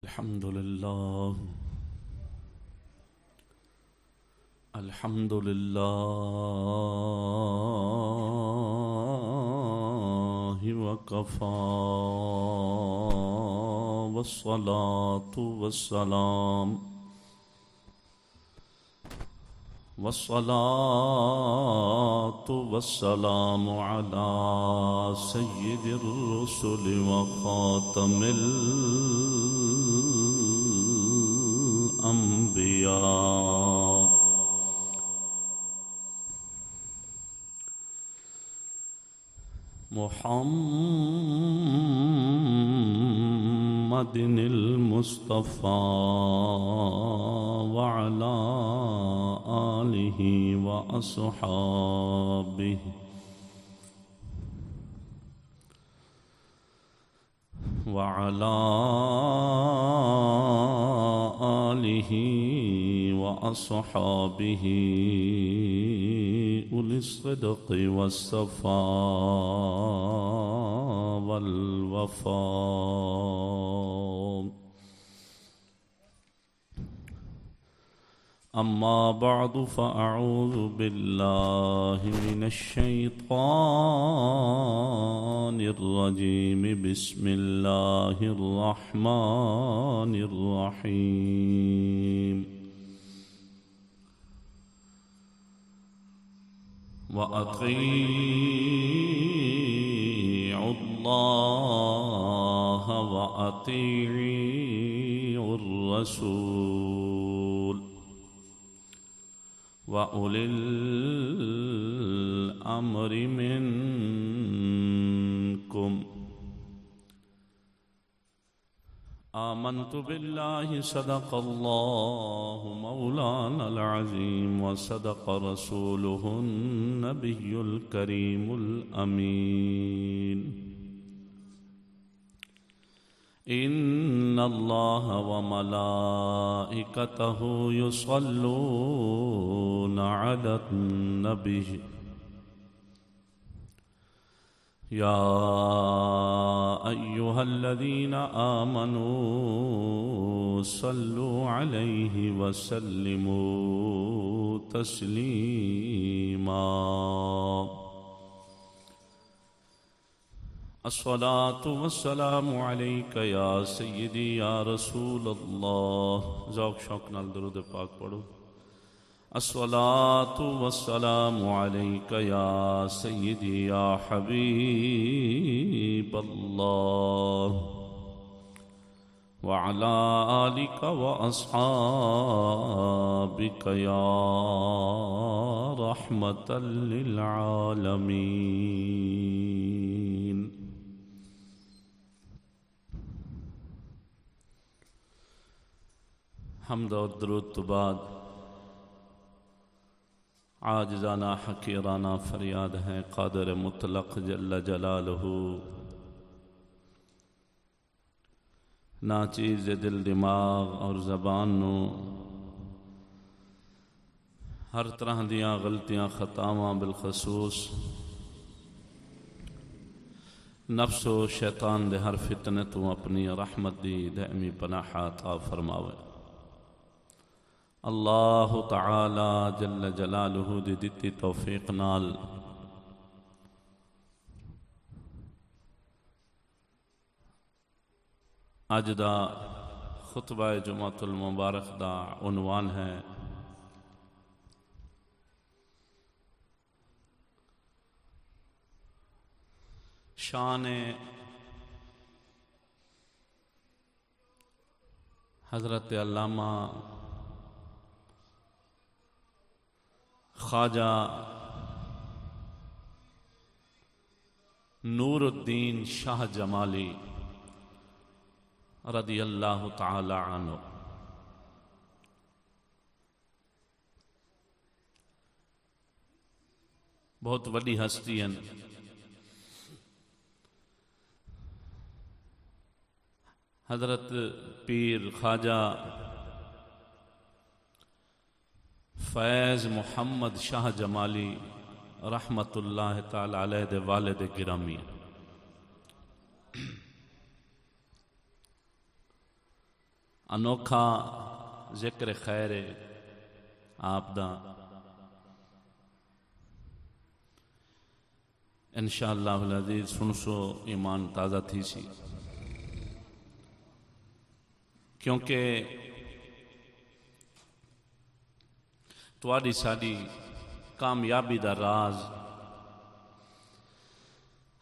الحمد لله الحمد لله وكفى والصلاة والسلام على سيد الرسل وخاتم الأنبياء محمد المصطفى وعلى آله وأصحابه وعلى آله وأصحابه أولي الصدق والصفاء والوفاء. أما بعد فأعوذ بالله من الشيطان الرجيم. بسم الله الرحمن الرحيم. وأطيعوا الله وأطيعوا الرسول وأولي الأمر منكم. آمنت بالله صدق الله مولانا العظيم وصدق رسوله النبي الكريم الأمين. إن الله وملائكته يصلون على النبي يا أيها الذين آمنوا صلوا عليه وسلموا تسليما. الصلاة والسلام عليك يا سيدي يا رسول الله. ذوق شوق نال درود پاک پڑھو. الصلاة والسلام عليك يا سيدي يا حبيب الله وعلى آلك وأصحابك يا رحمة للعالمين. حمد و درود تو بعد عاجزانہ حقیرانہ فریاد ہے قادر مطلق جل جلالہ ناچیز دل دماغ اور زبان نو ہر طرح دیاں غلطیاں خطاواں بالخصوص نفس و شیطان دے ہر فتنے تو اپنی رحمت دی دائمی پناہ عطا فرماوے. اللہ تعالی جل جلالہ دی دتی توفیق نال اج دا خطبہ جمعۃ المبارک دا عنوان ہے شان حضرت علامہ خواجہ نور الدین شاہ جمالی رضی اللہ تعالی عنہ. بہت بڑی ہستی ہیں. حضرت پیر خواجہ فیض محمد شاہ جمالی رحمت اللہ تعالی علیہ دے والد گرامی. انوکھا ذکر خیر آپ دا انشاءاللہ العزیز سن سو ایمان تازہ تھی سی، کیونکہ تواڈی ساڈی کامیابی دا راز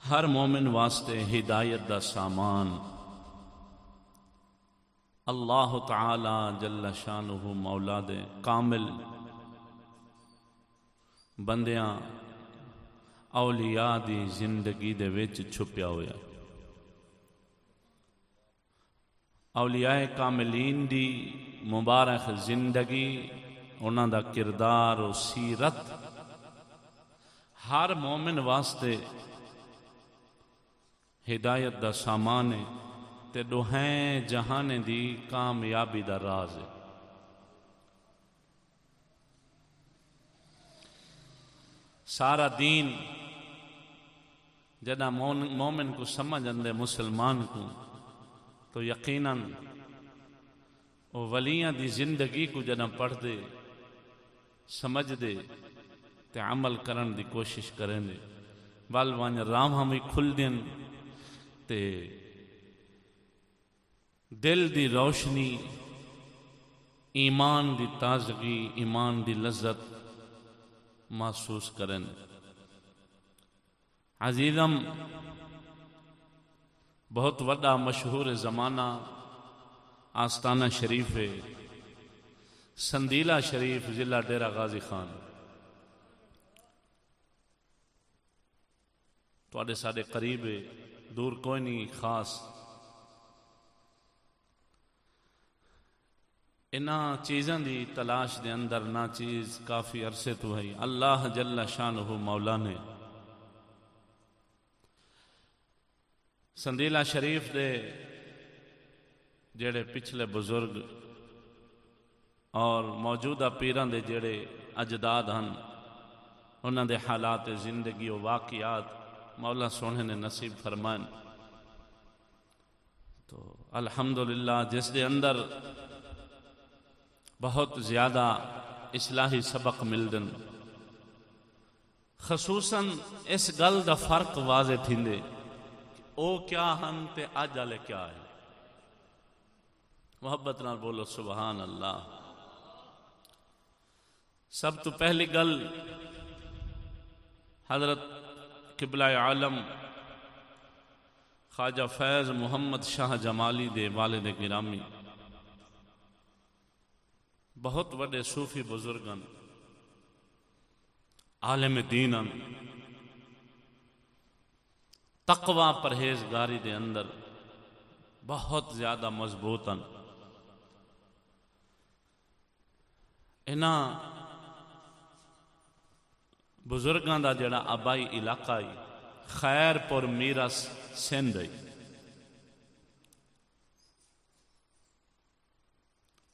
ہر مومن واسطے ہدایت دا سامان اللہ تعالی جل شانہ مولا دے کامل بندیاں اولیاء دی زندگی دے وچ چھپیا ہویا۔ اولیاء کاملین دی مبارک زندگی، انہاں دا کردار و سیرت ہر مومن واسطے ہدایت دا سامان ہے تے دوہیں جہان دی کامیابی دا راز ہے۔ سارا دین جدہ مومن کو سمجھ اندے مسلمان کو تو یقیناً وہ ولیاں دی زندگی کو جدہ پڑھ دے سمجھ دے تے عمل کرن دی کوشش کریں دے بل وان رام ہمیں کھل دیں تے دل دی روشنی، ایمان دی تازگی، ایمان دی لذت محسوس کریں۔ عزیزم بہت وڈا مشہور زمانہ آستانہ شریف ہے، سندیلہ شریف ضلع ڈیرہ غازی خان۔ تواڈے ساڈے قریب ہے، دور کوئی نہیں خاص۔ انہاں چیزاں دی تلاش دے اندر نہ چیز کافی عرصے تو ہے، اللہ جل شانہ مولا نے سندیلہ شریف دے جڑے پچھلے بزرگ اور موجودہ پیران دے جڑے اجداد ہن، انہاں دے حالات زندگی و واقعات مولا سونے نے نصیب فرمائن۔ تو الحمدللہ جس دے اندر بہت زیادہ اصلاحی سبق ملدن، خصوصاً اس گل دا فرق واضح تھیندے او کیا ہن تے اج والے کیا ہے۔ محبت نال بولو سبحان اللہ۔ سب تو پہلی گل حضرت قبلہ عالم خواجہ فیض محمد شاہ جمالی دے والد گرامی، بہت بڑے صوفی بزرگن، عالم دینن، تقوی پرہیزگاری دے اندر بہت زیادہ مضبوطن۔ انہاں بزرگاں دا جڑا آبائی علاقہ ہے خیر پور میرس سندھ ہے،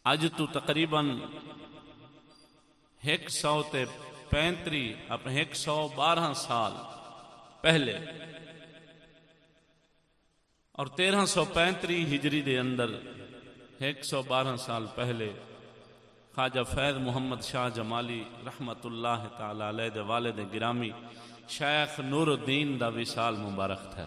اج تو تقریباً 112 سال پہلے اور 1335 ہجری دے اندر 112 سال پہلے خواجہ فیض محمد شاہ جمالی رحمت اللہ تعالی علیہ دے والد گرامی شیخ نور الدین دا وصال مبارک تھا۔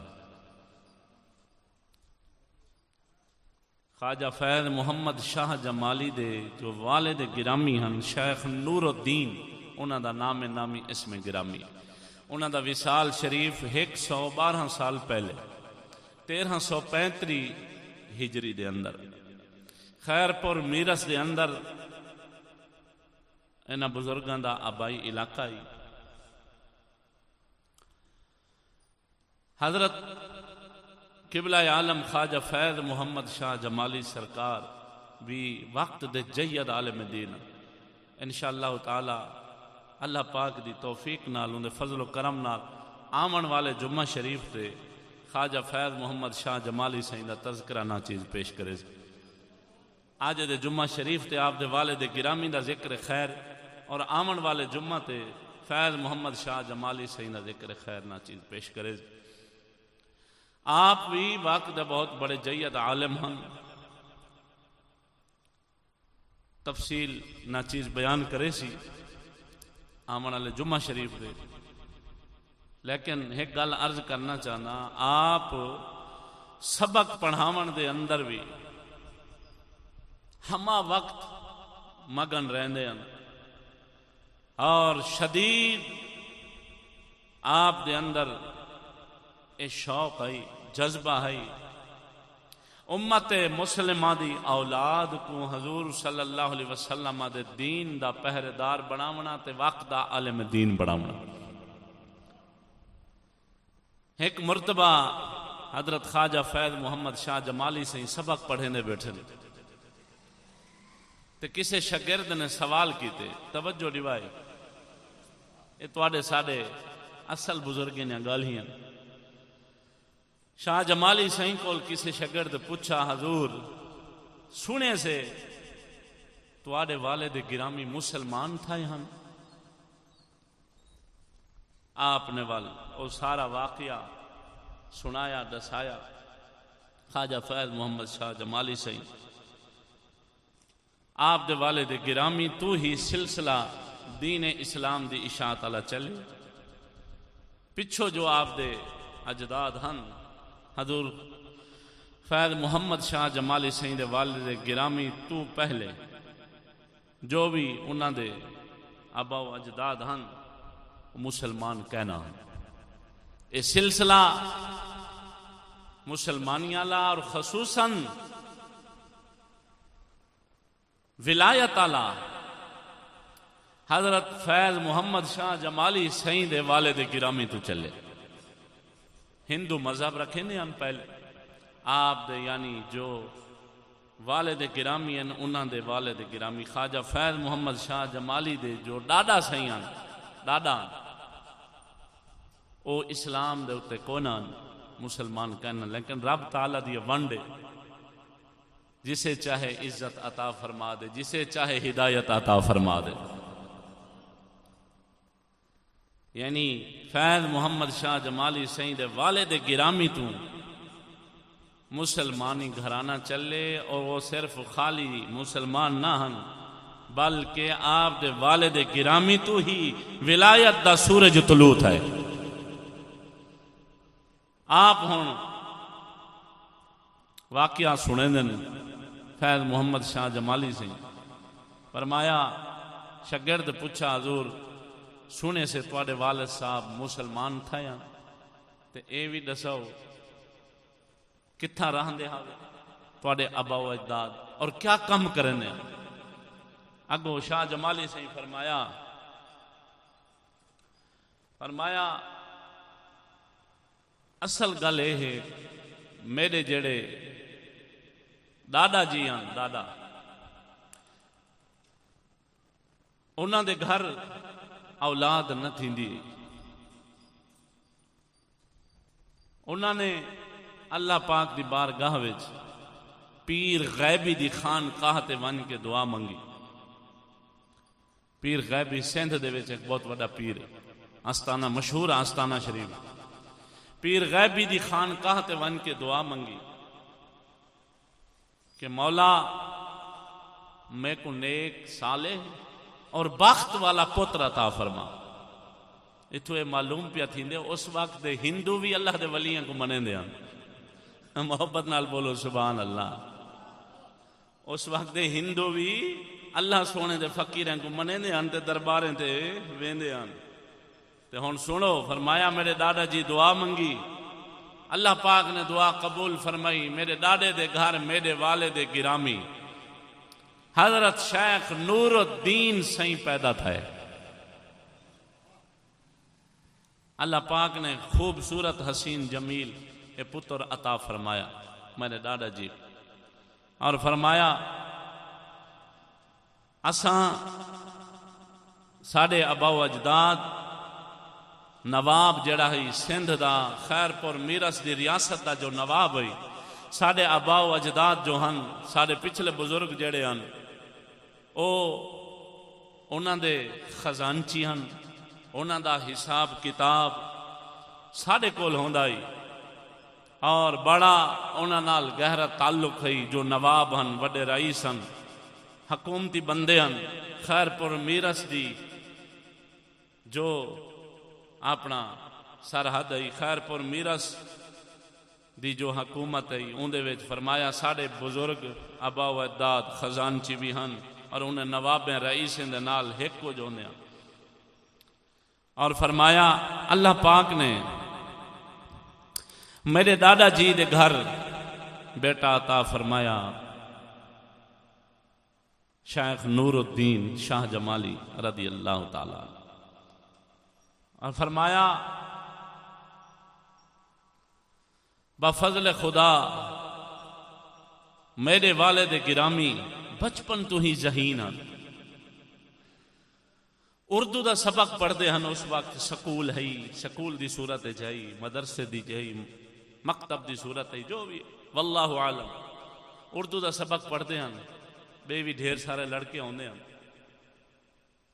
خواجہ فیض محمد شاہ جمالی دے جو والد گرامی ہن شیخ نور الدین، انہاں دا نام نامی اسم گرامی، انہاں دا وصال شریف 112 سال پہلے 1335 ہجری دے اندر خیر پور میرس دے اندر انہاں بزرگاں دا آبائی علاقہ ہی۔ حضرت قبلہ عالم خواجہ فیض محمد شاہ جمالی سرکار بھی وقت دے جید عالم دین، انشاءاللہ تعالی اللہ پاک دی توفیق نال اندے فضل و کرم نال آمن والے جمعہ شریف تے خواجہ فیض محمد شاہ جمالی سائیں دا تذکرہ نا چیز پیش کرے۔ آج دے جمعہ شریف تے آپ دے والد گرامی دا ذکر خیر اور آمن والے جمعہ تے فیض محمد شاہ جمالی سائیں دا ذکر خیر نا چیز پیش کرے۔ آپ بھی وقت دے بہت بڑے جید عالم ہن، تفصیل نہ چیز بیان کرے سی آمن والے جمعہ شریف دے، لیکن ایک گل عرض کرنا چاہنا، آپ سبق پڑھاون دے اندر بھی ہما وقت مگن رہندے ہیں اور شدید آپ دے اندر اے شوق ہے، جذبہ ہے امت مسلمہ دی اولاد کو حضور صلی اللہ علیہ وسلم دے دین دا پہرے دار بناونا تے وقت دا عالم دین بناونا۔ ایک مرتبہ حضرت خواجہ فیض محمد شاہ جمالی سے سبق پڑھنے بیٹھے تے کسے شاگرد نے سوال کیتے، توجہ ڈیوائے یہ تواڈے ساڈے اصل بزرگیں نے گالیاں۔ شاہ جمالی سائیں کول کسی شاگرد پوچھا، حضور سنے سے تواڈے والد گرامی مسلمان تھا یہاں؟ آپ نے وہ سارا واقعہ سنایا، دسایا۔ خواجہ فیض محمد شاہ جمالی سائیں آپ دے والد گرامی تو ہی سلسلہ دین اسلام دی اشاعت اللہ چلے، پچھو جو آپ دے اجداد ہن حضور فیض محمد شاہ جمالی سائیں دے والد گرامی تو پہلے جو بھی انہاں دے آبا و اجداد ہن مسلمان کہنا ہن۔ یہ سلسلہ مسلمانی آلہ اور خصوصاً ولایت آلہ حضرت فیض محمد شاہ جمالی سائیں دے والد گرامی تو چلے۔ ہندو مذہب رکھے نہیں ہم پہلے آپ دے یعنی جو والد گرامی ہیں انہاں دے والد گرامی خواجہ فیض محمد شاہ جمالی دے جو ڈاڈا سائیں ہیں، ڈاڈا او اسلام دے اتے کونان مسلمان کہنا، لیکن رب تعالیٰ دی ونڈے جسے چاہے عزت عطا فرما دے، جسے چاہے ہدایت عطا فرما دے۔ یعنی فیض محمد شاہ جمالی سائیں دے والد گرامی تو مسلمانی گھرانہ چلے، اور وہ صرف خالی مسلمان نہ ہن بلکہ آپ دے والد گرامی تو ہی ولایت دا سورج طلوع ہے۔ آپ ہوں واقعہ سنے دن فیض محمد شاہ جمالی سے فرمایا، شاگرد پوچھا، حضور سنے سے تواڈے والد صاحب مسلمان تھا یا تے اے بھی دسو کتھا رہندے ہاوے تواڈے ابا و اجداد اور کیا کم کرنے؟ اگو شاہ جمالی سے فرمایا اصل گل یہ ہے، میرے جڑے دادا جی ہیں، دادا انہاں دے گھر اولاد نہ تھیندی، انہاں نے اللہ پاک دی بارگاہ وچ پیر غیبی دی خانقاہ تے ون کے دعا منگی۔ پیر غیبی سندھ دے وچ ایک بہت بڑا پیر ہے، آستانہ مشہور آستانہ شریف، پیر غیبی دی خانقاہ تے ون کے دعا منگی کہ مولا میں کو نیک صالح اور بخت والا پتر عطا فرما۔ اتھو یہ معلوم پیا تھیندے اس وقت دے ہندو بھی اللہ دے ولیاں کو منے دے ہیں، محبت نال بولو سبحان اللہ۔ اس وقت دے ہندو بھی اللہ سونے دے فقیریں کو منے دے ہیں تے درباریں تے ویندے ہیں۔ تے ہن سنو، فرمایا میرے دادا جی دعا منگی، اللہ پاک نے دعا قبول فرمائی۔ میرے داڑے دے گھر میرے والد گرامی حضرت شیخ نور الدین سائیں پیدا تھے۔ اللہ پاک نے خوبصورت حسین جمیل اے پتر عطا فرمایا میرے دادا جی، اور فرمایا اساں ساڑے ابا و اجداد نواب جڑا ہے سندھ دا خیر پور میرس دی ریاست دا جو نواب ہے، ساڑے ابا و اجداد جو ہن ساڑے پچھلے بزرگ جڑے ہن او انہاں دے خزانچی ہن، انہاں دا حساب کتاب ساڑے کول ہوندا ہے، اور بڑا انہاں نال گہرا تعلق ہے جو نواب ہن، وڈے رئیس ہن، حکومتی بندے ہیں خیر پور میرس دی جو اپنا سرحد ہے خیر پور میرس دی جو حکومت ہے اندے وچ فرمایا ساڑے بزرگ آبا و اجداد خزانچی بھی ہن اور انہیں نوابیں رئیسیں دے نال ہک کو جو نے اور فرمایا اللہ پاک نے میرے دادا جی دے گھر بیٹا عطا فرمایا شیخ نور الدین شاہ جمالی رضی اللہ تعالی اور فرمایا بفضل خدا میرے والد گرامی بچپن تو ہی ذہین ہیں اردو دا سبق پڑھتے ہیں اس وقت سکول ہے سکول دی صورت ہے جائی مدرسے دی جائی مکتب دی صورت ہے جو بھی واللہ عالم اردو دا سبق پڑھتے ہیں بے بھی ڈھیر سارے لڑکے ہوندے ہیں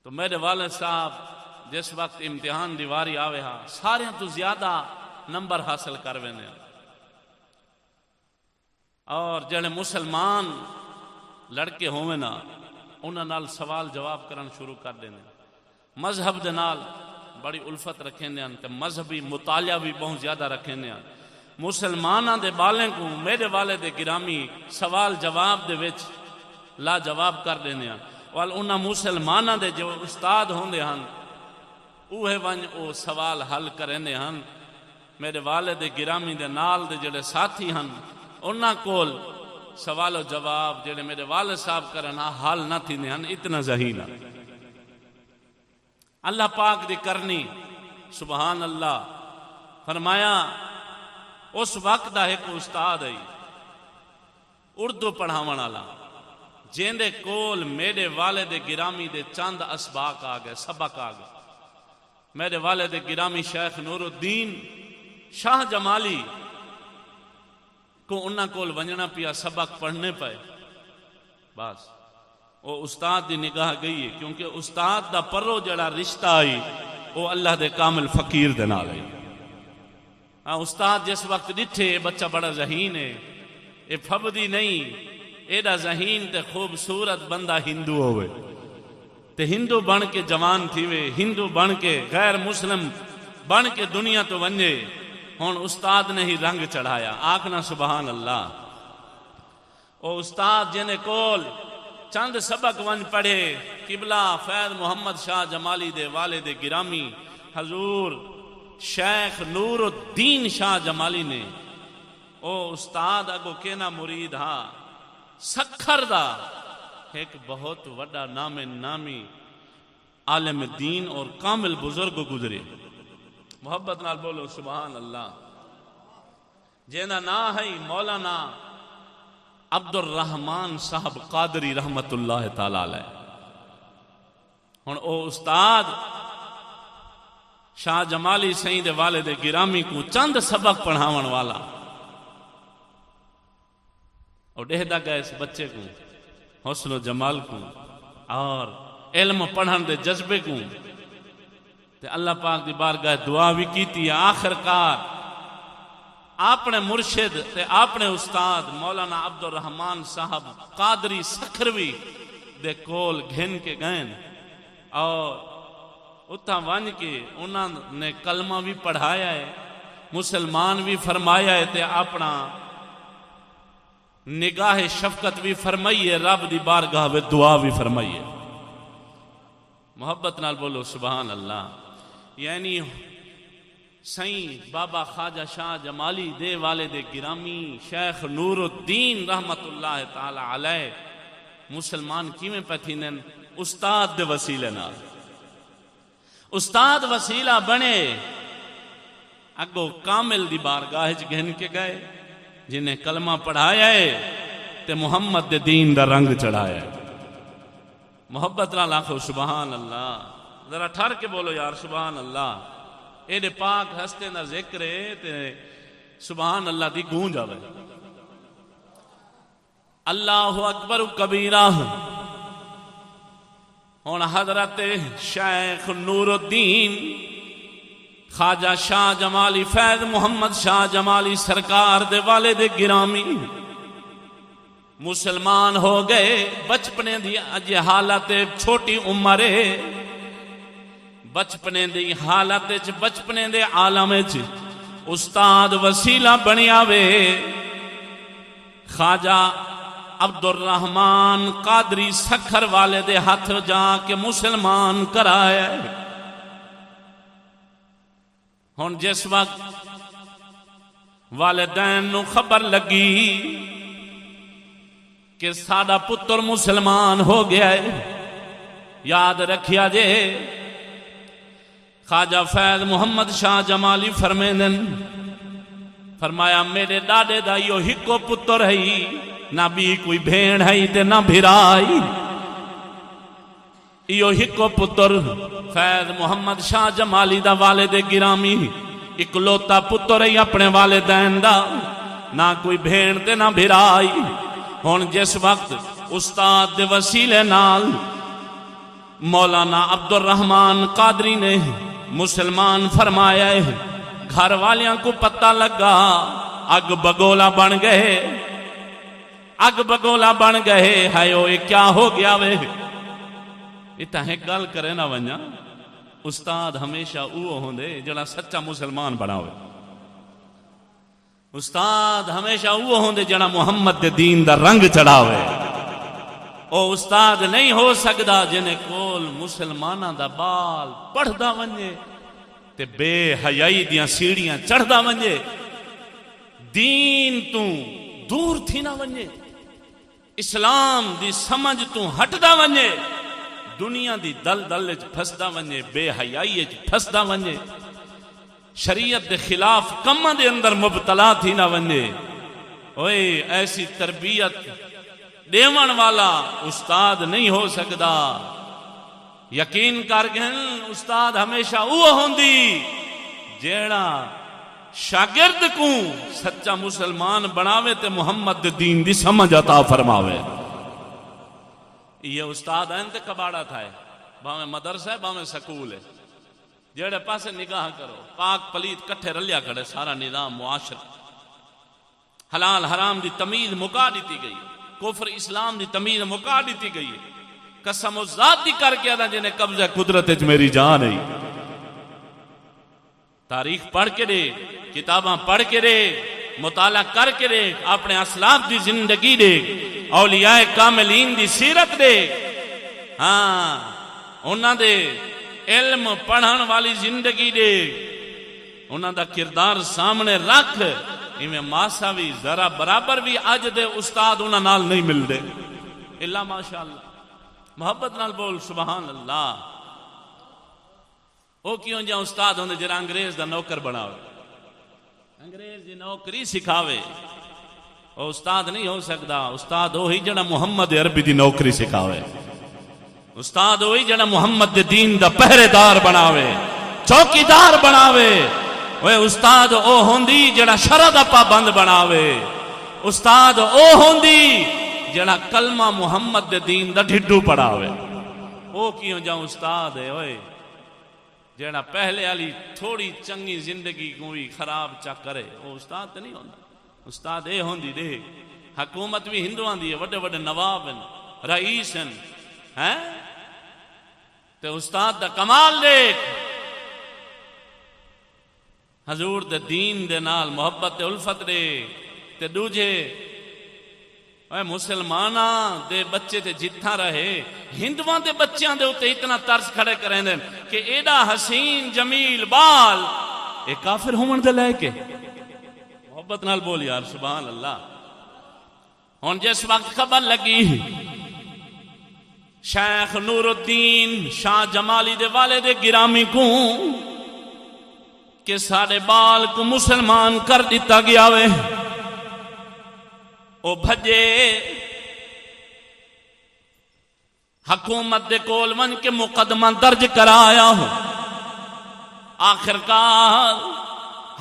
تو میرے والد صاحب جس وقت امتحان دی واری آوے ہاں سارے تو زیادہ نمبر حاصل کروے نے اور جڑے مسلمان لڑکے ہوئے نا انہاں نال سوال جواب کرن شروع کر دینے مذہب دے نال بڑی الفت رکھیں نے تے مذہبی مطالعہ بھی بہت زیادہ رکھیں نے مسلماناں دے بالیں کو میرے والد گرامی سوال جواب دے وچ لا جواب کر دینے وال انہاں مسلماناں دے جو استاد ہوندے ہن اوہ ونج او سوال حل کرنے ہن میرے والد گرامی دے نال دے جڑے ساتھی ہن انہاں کول سوال و جواب جڑے میرے والد صاحب کرنا حال نہ تھی نے ہن اتنا ذہین اللہ پاک دی کرنی سبحان اللہ فرمایا اس وقت دا ایک استاد ہے اردو پڑھاون والا جیندے کول میرے والد گرامی دے چند اسباق آ گئے سبق آ گئے میرے والد گرامی شیخ نور الدین شاہ جمالی کو انہاں کول ونجنا پیا سبق پڑھنے پائے بس وہ استاد دی نگاہ گئی ہے کیونکہ استاد دا پرو جڑا رشتہ آئی وہ اللہ دے کامل فقیر دے نال آئی استاد جس وقت ڈٹھے بچہ بڑا ذہین ہے اے پھبدی نہیں ایڈا ذہین تے خوبصورت بندہ ہندو ہوئے تے ہندو بن کے جوان تھی وے ہندو بن کے غیر مسلم بن کے دنیا تو ونجے ہون استاد نے ہی رنگ چڑھایا آکھنا سبحان اللہ او استاد جنے کول چند سبق ون پڑھے قبلہ فیض محمد شاہ جمالی دے والد گرامی حضور شیخ نور الدین شاہ جمالی نے او استاد اگو کینا مرید ہاں سکھر دا ایک بہت وڈا نام نامی عالم دین اور کامل بزرگ گزرے محبت نال بولو سبحان اللہ جینا نا ہے مولانا عبد الرحمن صاحب قادری رحمت اللہ تعالی علیہ ہن او استاد شاہ جمالی سید والد گرامی کو چند سبق پڑھاون والا اور ڈہدا گئے اس بچے کو حسن و جمال کو اور علم پڑھن دے جذبے کو تے اللہ پاک دی بارگاہ دعا بھی کیتی آخر کار اپنے مرشد تے اپنے استاد مولانا عبد الرحمن صاحب قادری سکھروی دے کول گھن کے گئے اور اتھا ون کے انہوں نے کلمہ بھی پڑھایا ہے مسلمان بھی فرمایا ہے تے اپنا نگاہ شفقت بھی فرمائی ہے رب دی بارگاہ میں دعا بھی فرمائی ہے محبت نال بولو سبحان اللہ یعنی سائیں بابا خواجہ شاہ جمالی دے والد گرامی شیخ نور الدین رحمت اللہ تعالی علیہ مسلمان کیویں پتھینن استاد دے وسیلے نال استاد وسیلہ بنے اگو کامل دی بارگاہ وچ گھن کے گئے جنہیں کلمہ پڑھایا ہے تے محمد دے دین دا رنگ چڑھایا ہے محبت نال آکھو سبحان اللہ ذرا ٹھر کے بولو یار سبحان اللہ ایڈے پاک ہستے نہ ذکر ہے تے سبحان اللہ دی گونج آوے اللہ اکبر کبیرہ ہون حضرت شیخ نور الدین خواجہ شاہ جمالی فیض محمد شاہ جمالی سرکار دے والد گرامی مسلمان ہو گئے بچپنے دی اج حالت چھوٹی عمر بچپنے دی حالت بچپنے دے عالم استاد وسیلہ بنیا وے خواجہ عبد الرحمن قادری سکھر والے دے ہاتھ جا کے مسلمان کرایا ہن جس وقت والدین نو خبر لگی کہ ساڈا پتر مسلمان ہو گیا ہے یاد رکھیا جے خواجہ فیض محمد شاہ جمالی فرمیندن فرمایا میرے ڈاڈے دا یو ہکو پتر ہے نہ بھی کوئی بھیڑ ہے تے نہ بھرائی یو ہکو پتر فیض محمد شاہ جمالی دا والد گرامی اکلوتا پتر ہے اپنے والدین دا نہ کوئی بھیڑ تے نہ بھرائی ہن جس وقت استاد دے وسیلے نال مولانا عبد الرحمن قادری نے مسلمان فرمایا ہے گھر والیاں کو پتہ لگا اگ بگولا بن گئے اگ بگولا بن گئے ہائیو یہ کیا ہو گیا وے اتنا ایک گل کرے نہ ونجا استاد ہمیشہ اوہ ہوندے جڑا سچا مسلمان بنا ہوئے استاد ہمیشہ اوہ ہوندے جڑا محمد دے دین دا رنگ چڑھاوے او استاد نہیں ہو سکدا جنہیں کول مسلمانہ دا بال پڑھدا ونجے تے بے حیائی دیاں سیڑیاں چڑھدا ونجے دین تو دور تھی نہ ونجے اسلام دی سمجھ تو ہٹدا ونجے دنیا دی دل دل پھسدا ونجے بے حیائی پھسدا ونجے شریعت دے خلاف کماں دے اندر مبتلا تھی نہ ونجے اوئے ایسی تربیت دیون والا استاد نہیں ہو سکدا یقین کر گئن استاد ہمیشہ وہ ہوندی جیڑا شاگرد کو سچا مسلمان بناوے تے محمد دے دین دی سمجھ عطا فرماوے یہ استاد ہیں تے کباڑا تھا ہے باویں مدرسہ ہے باویں سکول ہے جیڑے پاسے نگاہ کرو پاک پلیت کٹھے رلیا کھڑے سارا نظام معاشر حلال حرام دی تمیز مکا دیتی گئی کفر اسلام دی تمیز مکا دیتی گئی قسم و ذات دی کر کے ادا جنہیں قبضہ قدرت اچ میری جان ہے تاریخ پڑھ کے دے کتاباں پڑھ کے دے مطالعہ کر کے دے اپنے اسلاف دی زندگی دے اولیاء کاملین دی سیرت دے ہاں انہاں دے علم پڑھن والی زندگی دے انہاں دا کردار سامنے رکھ میں ماسا بھی ذرا برابر بھی آج دے استاد انہاں نال نہیں مل دے اللہ ماشاءاللہ محبت نال بول سبحان اللہ او کیوں جا استاد ہوندے جڑا انگریز دا نوکر بناوے انگریز دی نوکری سکھاوے او استاد نہیں ہو سکدا استاد وہی جڑا محمد عربی دی نوکری سکھاوے استاد وہی جڑا محمد دے دین دا پہرے دار بناوے چوکیدار بناوے وہ استاد او ہوندی جڑا شرع دا پابند بناوے استاد او ہوندی جڑا کلمہ محمد دے دین دا ڈھڈو پڑھاوے او کیوں جا استاد ہے اوئے جڑا پہلے والی تھوڑی چنگی زندگی کوئی خراب چا کرے او استاد تے نہیں ہوندا استاد اے ہوندی دے حکومت بھی ہندوان دی ہے وڈے وڈے نواب ہیں رئیس ہیں تے استاد دا کمال دیکھ حضور دے دین دے نال محبت الفت دے تے دوجے اے مسلمانہ دے بچے تے جتھا رہے ہندوان دے بچیاں دے ہوتے اتنا ترس کھڑے کریں دیں کہ ایڈا حسین جمیل بال اے کافر ہون دے لے کے محبت نال بول یار سبحان اللہ ہون جس وقت خبر لگی شیخ نور الدین شاہ جمالی دے والد گرامی کو کہ سارے بال کو مسلمان کر دیتا گیا وے او بھجے حکومت دے کول من کے مقدمہ درج کرایا ہو آخرکار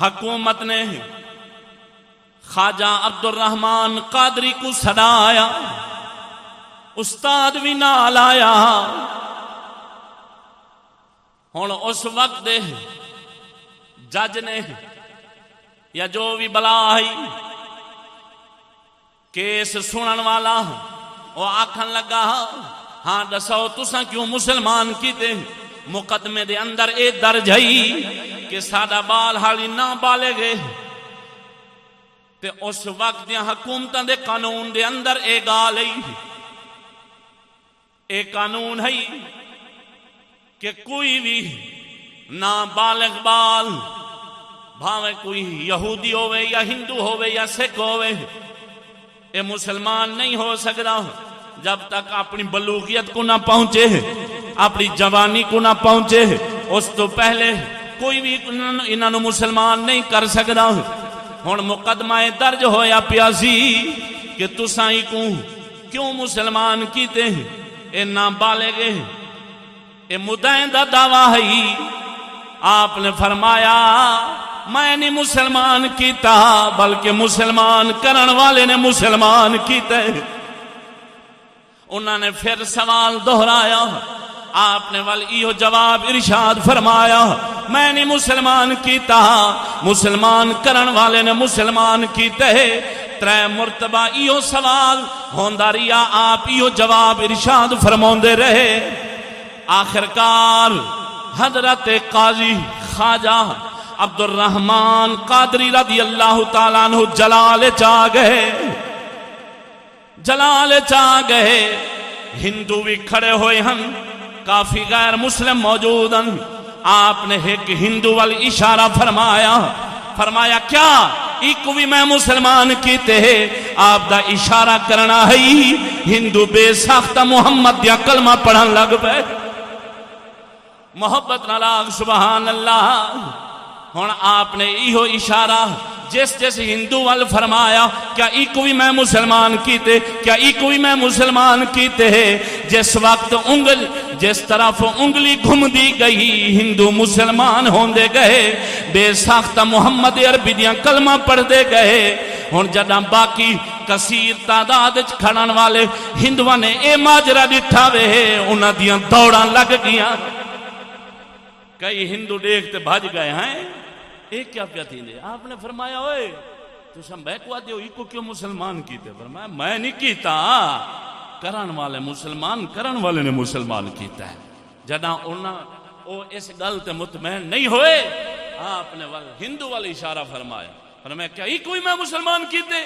حکومت نے خواجہ عبد الرحمن قادری کو سڑایا استاد بھی نال آیا ہن اس وقت دے جج نے یا جو بھی بلا آئی کیس سنن والا وہ آکھن لگا ہاں دسو تساں کیوں مسلمان کیتے؟ مقدمے دے اندر اے درج ہے کہ ساڈا بال حالی نہ بالے گئے تے اس وقت دیاں حکومتاں دے قانون دے اندر اے گال ہے، اے قانون ہے کہ کوئی بھی نابالغ بال بھاوے کوئی یہودی ہوئے یا ہندو ہوئے یا سکھ ہوئے اے مسلمان نہیں ہو سکتا جب تک اپنی بلوغیت کو نہ پہنچے، اپنی جوانی کو نہ پہنچے، اس تو پہلے کوئی بھی انہاں نو مسلمان نہیں کر سکتا۔ ہن مقدمہ درج ہویا پیاسی کہ تساں کو کیوں مسلمان کیتے؟ اے نابالغ اے مدعی دا دعویٰ ہے۔ آپ نے فرمایا میں نے مسلمان کیتا بلکہ مسلمان کرن والے نے مسلمان کیتے۔ انہوں نے پھر سوال دہرایا، آپ نے ایہو جواب ارشاد فرمایا میں نے مسلمان کیتا، مسلمان کرن والے نے مسلمان کیتے۔ ترے مرتبہ ایہو سوال ہوندا رہیا، آپ ایہو جواب ارشاد فرماندے رہے۔ آخرکار حضرت قاضی خواجہ عبد الرحمن قادری رضی اللہ تعالیٰ عنہ جلال چاہ گئے، جلال چاہ گئے۔ ہندو بھی کھڑے ہوئے ہن، کافی غیر مسلم موجود ہن۔ آپ نے ایک ہندو والی اشارہ فرمایا، فرمایا کیا ایک بھی میں مسلمان کیتے ہیں؟ آپ دا اشارہ کرنا ہے، ہندو بے ساختہ محمد دیا کلمہ پڑھن لگ پے، محبت نالاغ سبحان اللہ۔ ہن آپ نے ایہو اشارہ جس ہندو وال فرمایا کیا ایک بھی میں مسلمان کیتے، کیا ایک بھی میں مسلمان کیتے ہیں؟ جس وقت جس طرف انگلی گھم دی گئی ہندو مسلمان ہوندے گئے، بے ساختہ محمد عربی دیاں کلمہ پڑھ دے گئے۔ ہن جداں باقی کثیر تعداد کھڑن والے ہندوؤں نے اے ماجرا ڈٹھا وے، انہاں دیاں دوڑاں لگ گیاں۔ کئی ہندو دیکھتے بھج گئے ہیں ایک کیا پیا تھی دے۔ آپ نے فرمایا اوئے تو سم بیکوا دیو ایک کو کیوں مسلمان کیتے؟ فرمایا میں نہیں کیتا، کرن والے مسلمان کرن والے نے مسلمان کیتا ہے۔ جداں انہاں او اس گل تے مطمئن نہیں ہوئے، آپ نے ہندو والا اشارہ فرمایا، فرمایا کیا ایک کوئی میں مسلمان کیتے؟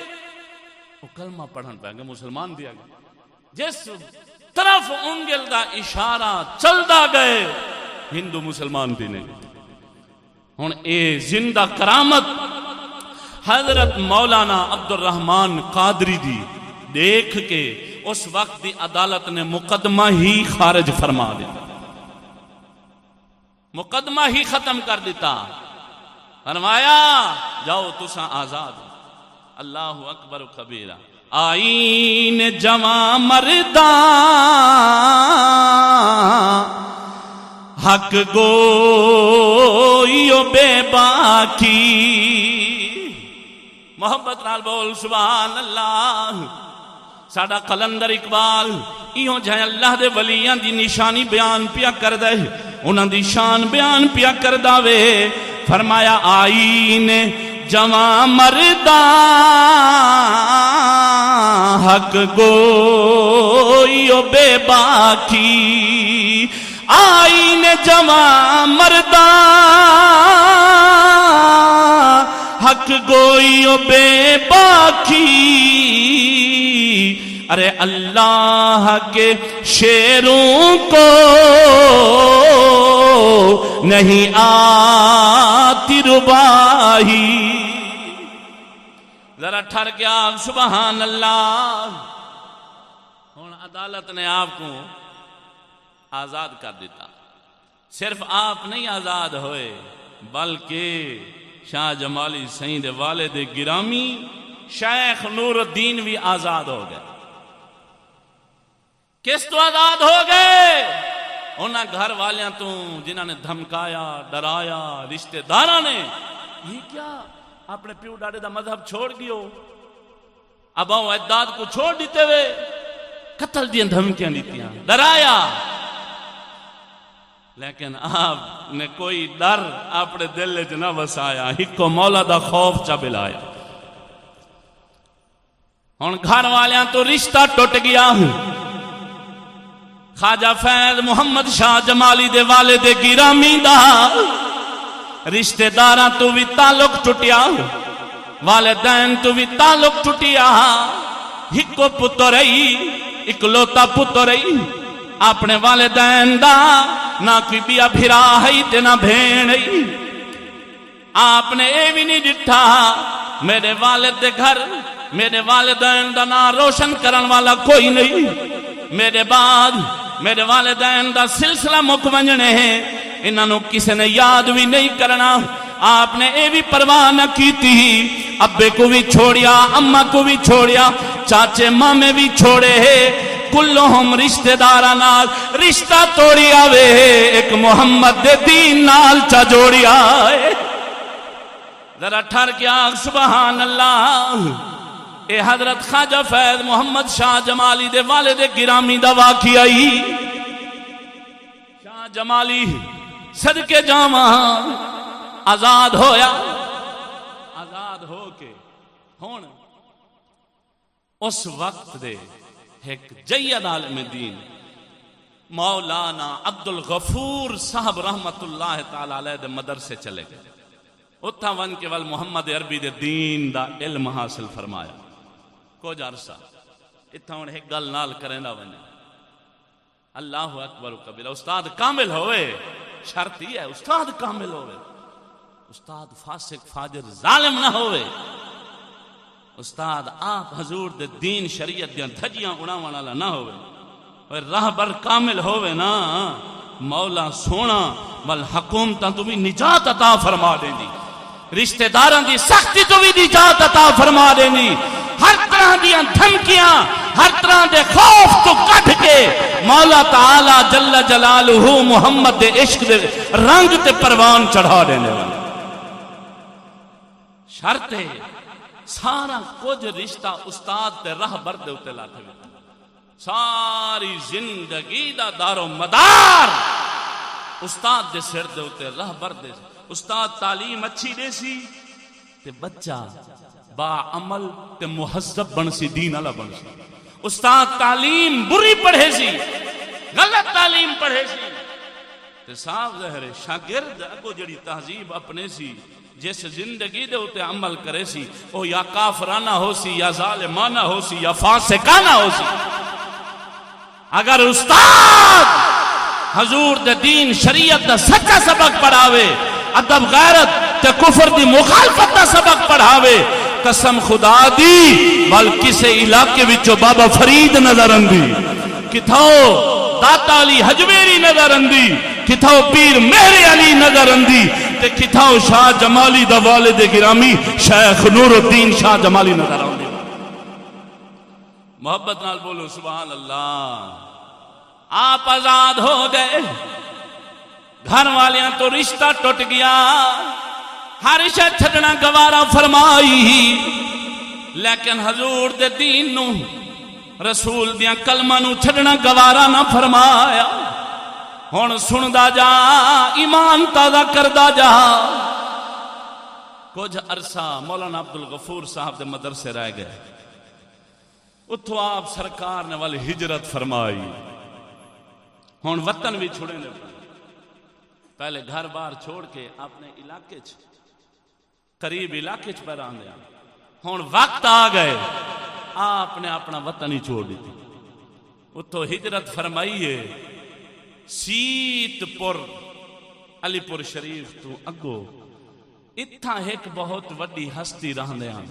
وہ کلمہ پڑھن پہ گئے، مسلمان دیا گیا۔ جس طرف انگل دا اشارہ چلدا گئے ہندو مسلمان بھی نہیں۔ ہن اے زندہ کرامت حضرت مولانا عبد الرحمن قادری دی دیکھ کے اس وقت دی عدالت نے مقدمہ ہی خارج فرما دیتا، مقدمہ ہی ختم کر دیتا، فرمایا جاؤ تساں آزاد۔ اللہ اکبر کبیرہ۔ آئین جوان مرداں حق گوئیو بے باکی، محبت نال بول سبحان اللہ۔ ساڈا قلندر اقبال ایہو جہاں اللہ دے ولیاں دی نشانی بیان پیا کر دے، انہاں دی شان بیان پیا کر داوے۔ فرمایا آئین جوان مرداں حق گوئیو بے باکی، آئین جوان مرداں حق گوئیو بے باکی، ارے اللہ کے شیروں کو نہیں آتی رباہی۔ ذرا ٹھر کے آپ سبحان اللہ۔ ہن عدالت نے آپ کو آزاد کر دیتا۔ صرف آپ نہیں آزاد ہوئے بلکہ شاہ جمالی سائیں دے والد گرامی شیخ نور الدین بھی آزاد ہو گئے۔ کس تو آزاد ہو گئے؟ انہاں گھر والیاں تو جنہاں نے دھمکایا ڈرایا، رشتہ داراں نے یہ کیا اپنے پیو ڈاڈے دا مذہب چھوڑ گیو، اباؤ اجداد کو چھوڑ دیتے ہوئے قتل دیاں دھمکیاں دیتیاں، ڈرایا، لیکن آپ نے کوئی ڈر اپنے دل وچ نہ وسایا، ہکو مولا دا خوف چا بلایا۔ ہن گھر والیاں تو رشتہ ٹوٹ گیا. خواجہ فیض محمد شاہ جمالی دے والد گرامی دا رشتہ داراں تو بھی تعلق ٹوٹیا، والدین تو بھی تعلق ٹوٹیا. ہکو پتر اکلوتا پتر اپنے والدین دا، نہ کوئی بیا بھرا ہے تے نہ بھین ہے. آپ نے اے بھی نہیں ڈٹھا میرے والد دے گھر میرے والدین دا نام روشن کرن والا کوئی نہیں، میرے بعد میرے والدین دا سلسلہ مک ونجنے ہیں، انہوں کسی نے یاد بھی نہیں کرنا. آپ نے اے بھی پرواہ نہ کی تھی، ابے کو بھی چھوڑیا، اماں کو بھی چھوڑیا، چاچے مامے بھی چھوڑے ہیں، کلہم رشتہ داراں نال رشتہ توڑی آوے، ایک محمد دے دین نال چا جوڑی آئے. ذرا ٹھر کے آگ سبحان اللہ. اے حضرت خواجہ فیض محمد شاہ جمالی دے والد گرامی دا واقعہ ہی. شاہ جمالی صدقے جاواں آزاد ہویا، آزاد ہو کے ہون اس وقت دے ایک جید عالم دین مولانا عبدالغفور صاحب رحمت اللہ تعالی علیہ دے مدرسے چلے گئے. اتھا ون کے ول محمد عربی دے دین دا علم حاصل فرمایا. کچھ عرصہ اتھا ہن ایک گل نال کریندا ونے. اللہ اکبر و کبیرہ. استاد کامل ہوئے، شرط ہی ہے استاد کامل ہوئے، استاد فاسق فاجر ظالم نہ ہوئے، استاد آپ حضور دے دین شریعت دیاں دھجیاں اڑاون والا نہ ہوئے، اور راہبر کامل ہوئے نا مولا سونا ول حکومتاں تو بھی نجات عطا فرما دیندی، رشتہ داراں دی سختی تو بھی نجات عطا فرما دیندی. ہر طرح دیاں دھمکیاں، ہر طرح دے خوف تو کٹ کے مولا تعالی جل جلالہ محمد دے عشق دے رنگ تے پروان چڑھا دینے والا. شرط ہے سارا کچھ رشتہ استاد تے راہبر دے اوتے لاتے ہوئے. ساری زندگی دا دار و مدار استاد دے سر دے اوتے راہبر دے. استاد تعلیم اچھی دے سی تے بچہ با عمل تے مہذب بن سی، دین والا بن سی. استاد تعلیم بری پڑھے سی، غلط تعلیم پڑھے سی تے صاف ظاہر ہے شاگرد اگو جڑی تہذیب اپنے سی جس زندگی دے اوتے عمل کرے سی او یا کافرانہ ہو سی یا ظالمانہ ہو سی یا فاسقانہ ہو سی. اگر استاد حضور دے دین شریعت دا سچا سبق پڑھاوے، ادب غیرت تے کفر دی مخالفت دا سبق پڑھاوے، قسم خدا دی بل کسے علاقے وچوں بابا فرید نظر اندی، کتھاؤ داتا علی حجویری نظر اندی، کتھاؤ پیر مہر علی نظر اندی، تے کتھاؤ شاہ جمالی دا والد گرامی شیخ نور الدین شاہ جمالی نظر اندی. محبت نال بولو سبحان اللہ. آپ آزاد ہو گئے، گھر والیاں تو رشتہ ٹوٹ گیا، ہر شے چھڈنا گوارا فرمائی، لیکن حضور دے دین نو رسول دیاں کلمہ نو چھڈنا گوارا نہ فرمایا. ہن سندا جا، ایمان تازہ کردا جا. کچھ عرصہ مولانا عبدالغفور صاحب دے مدرسے رہ گئے. اتھو آپ سرکار نے والی ہجرت فرمائی. ہن وطن بھی چھوڑے نے، پہلے گھر بار چھوڑ کے اپنے علاقے قریب علاقے پر آندے. ہن وقت آ گئے آپ نے اپنا وطن ہی چھوڑ دیتی. اتھو ہجرت فرمائیے سیت پور علی پور شریف تو اگو اتھا ایک بہت وڈی ہستی رہندے ہیں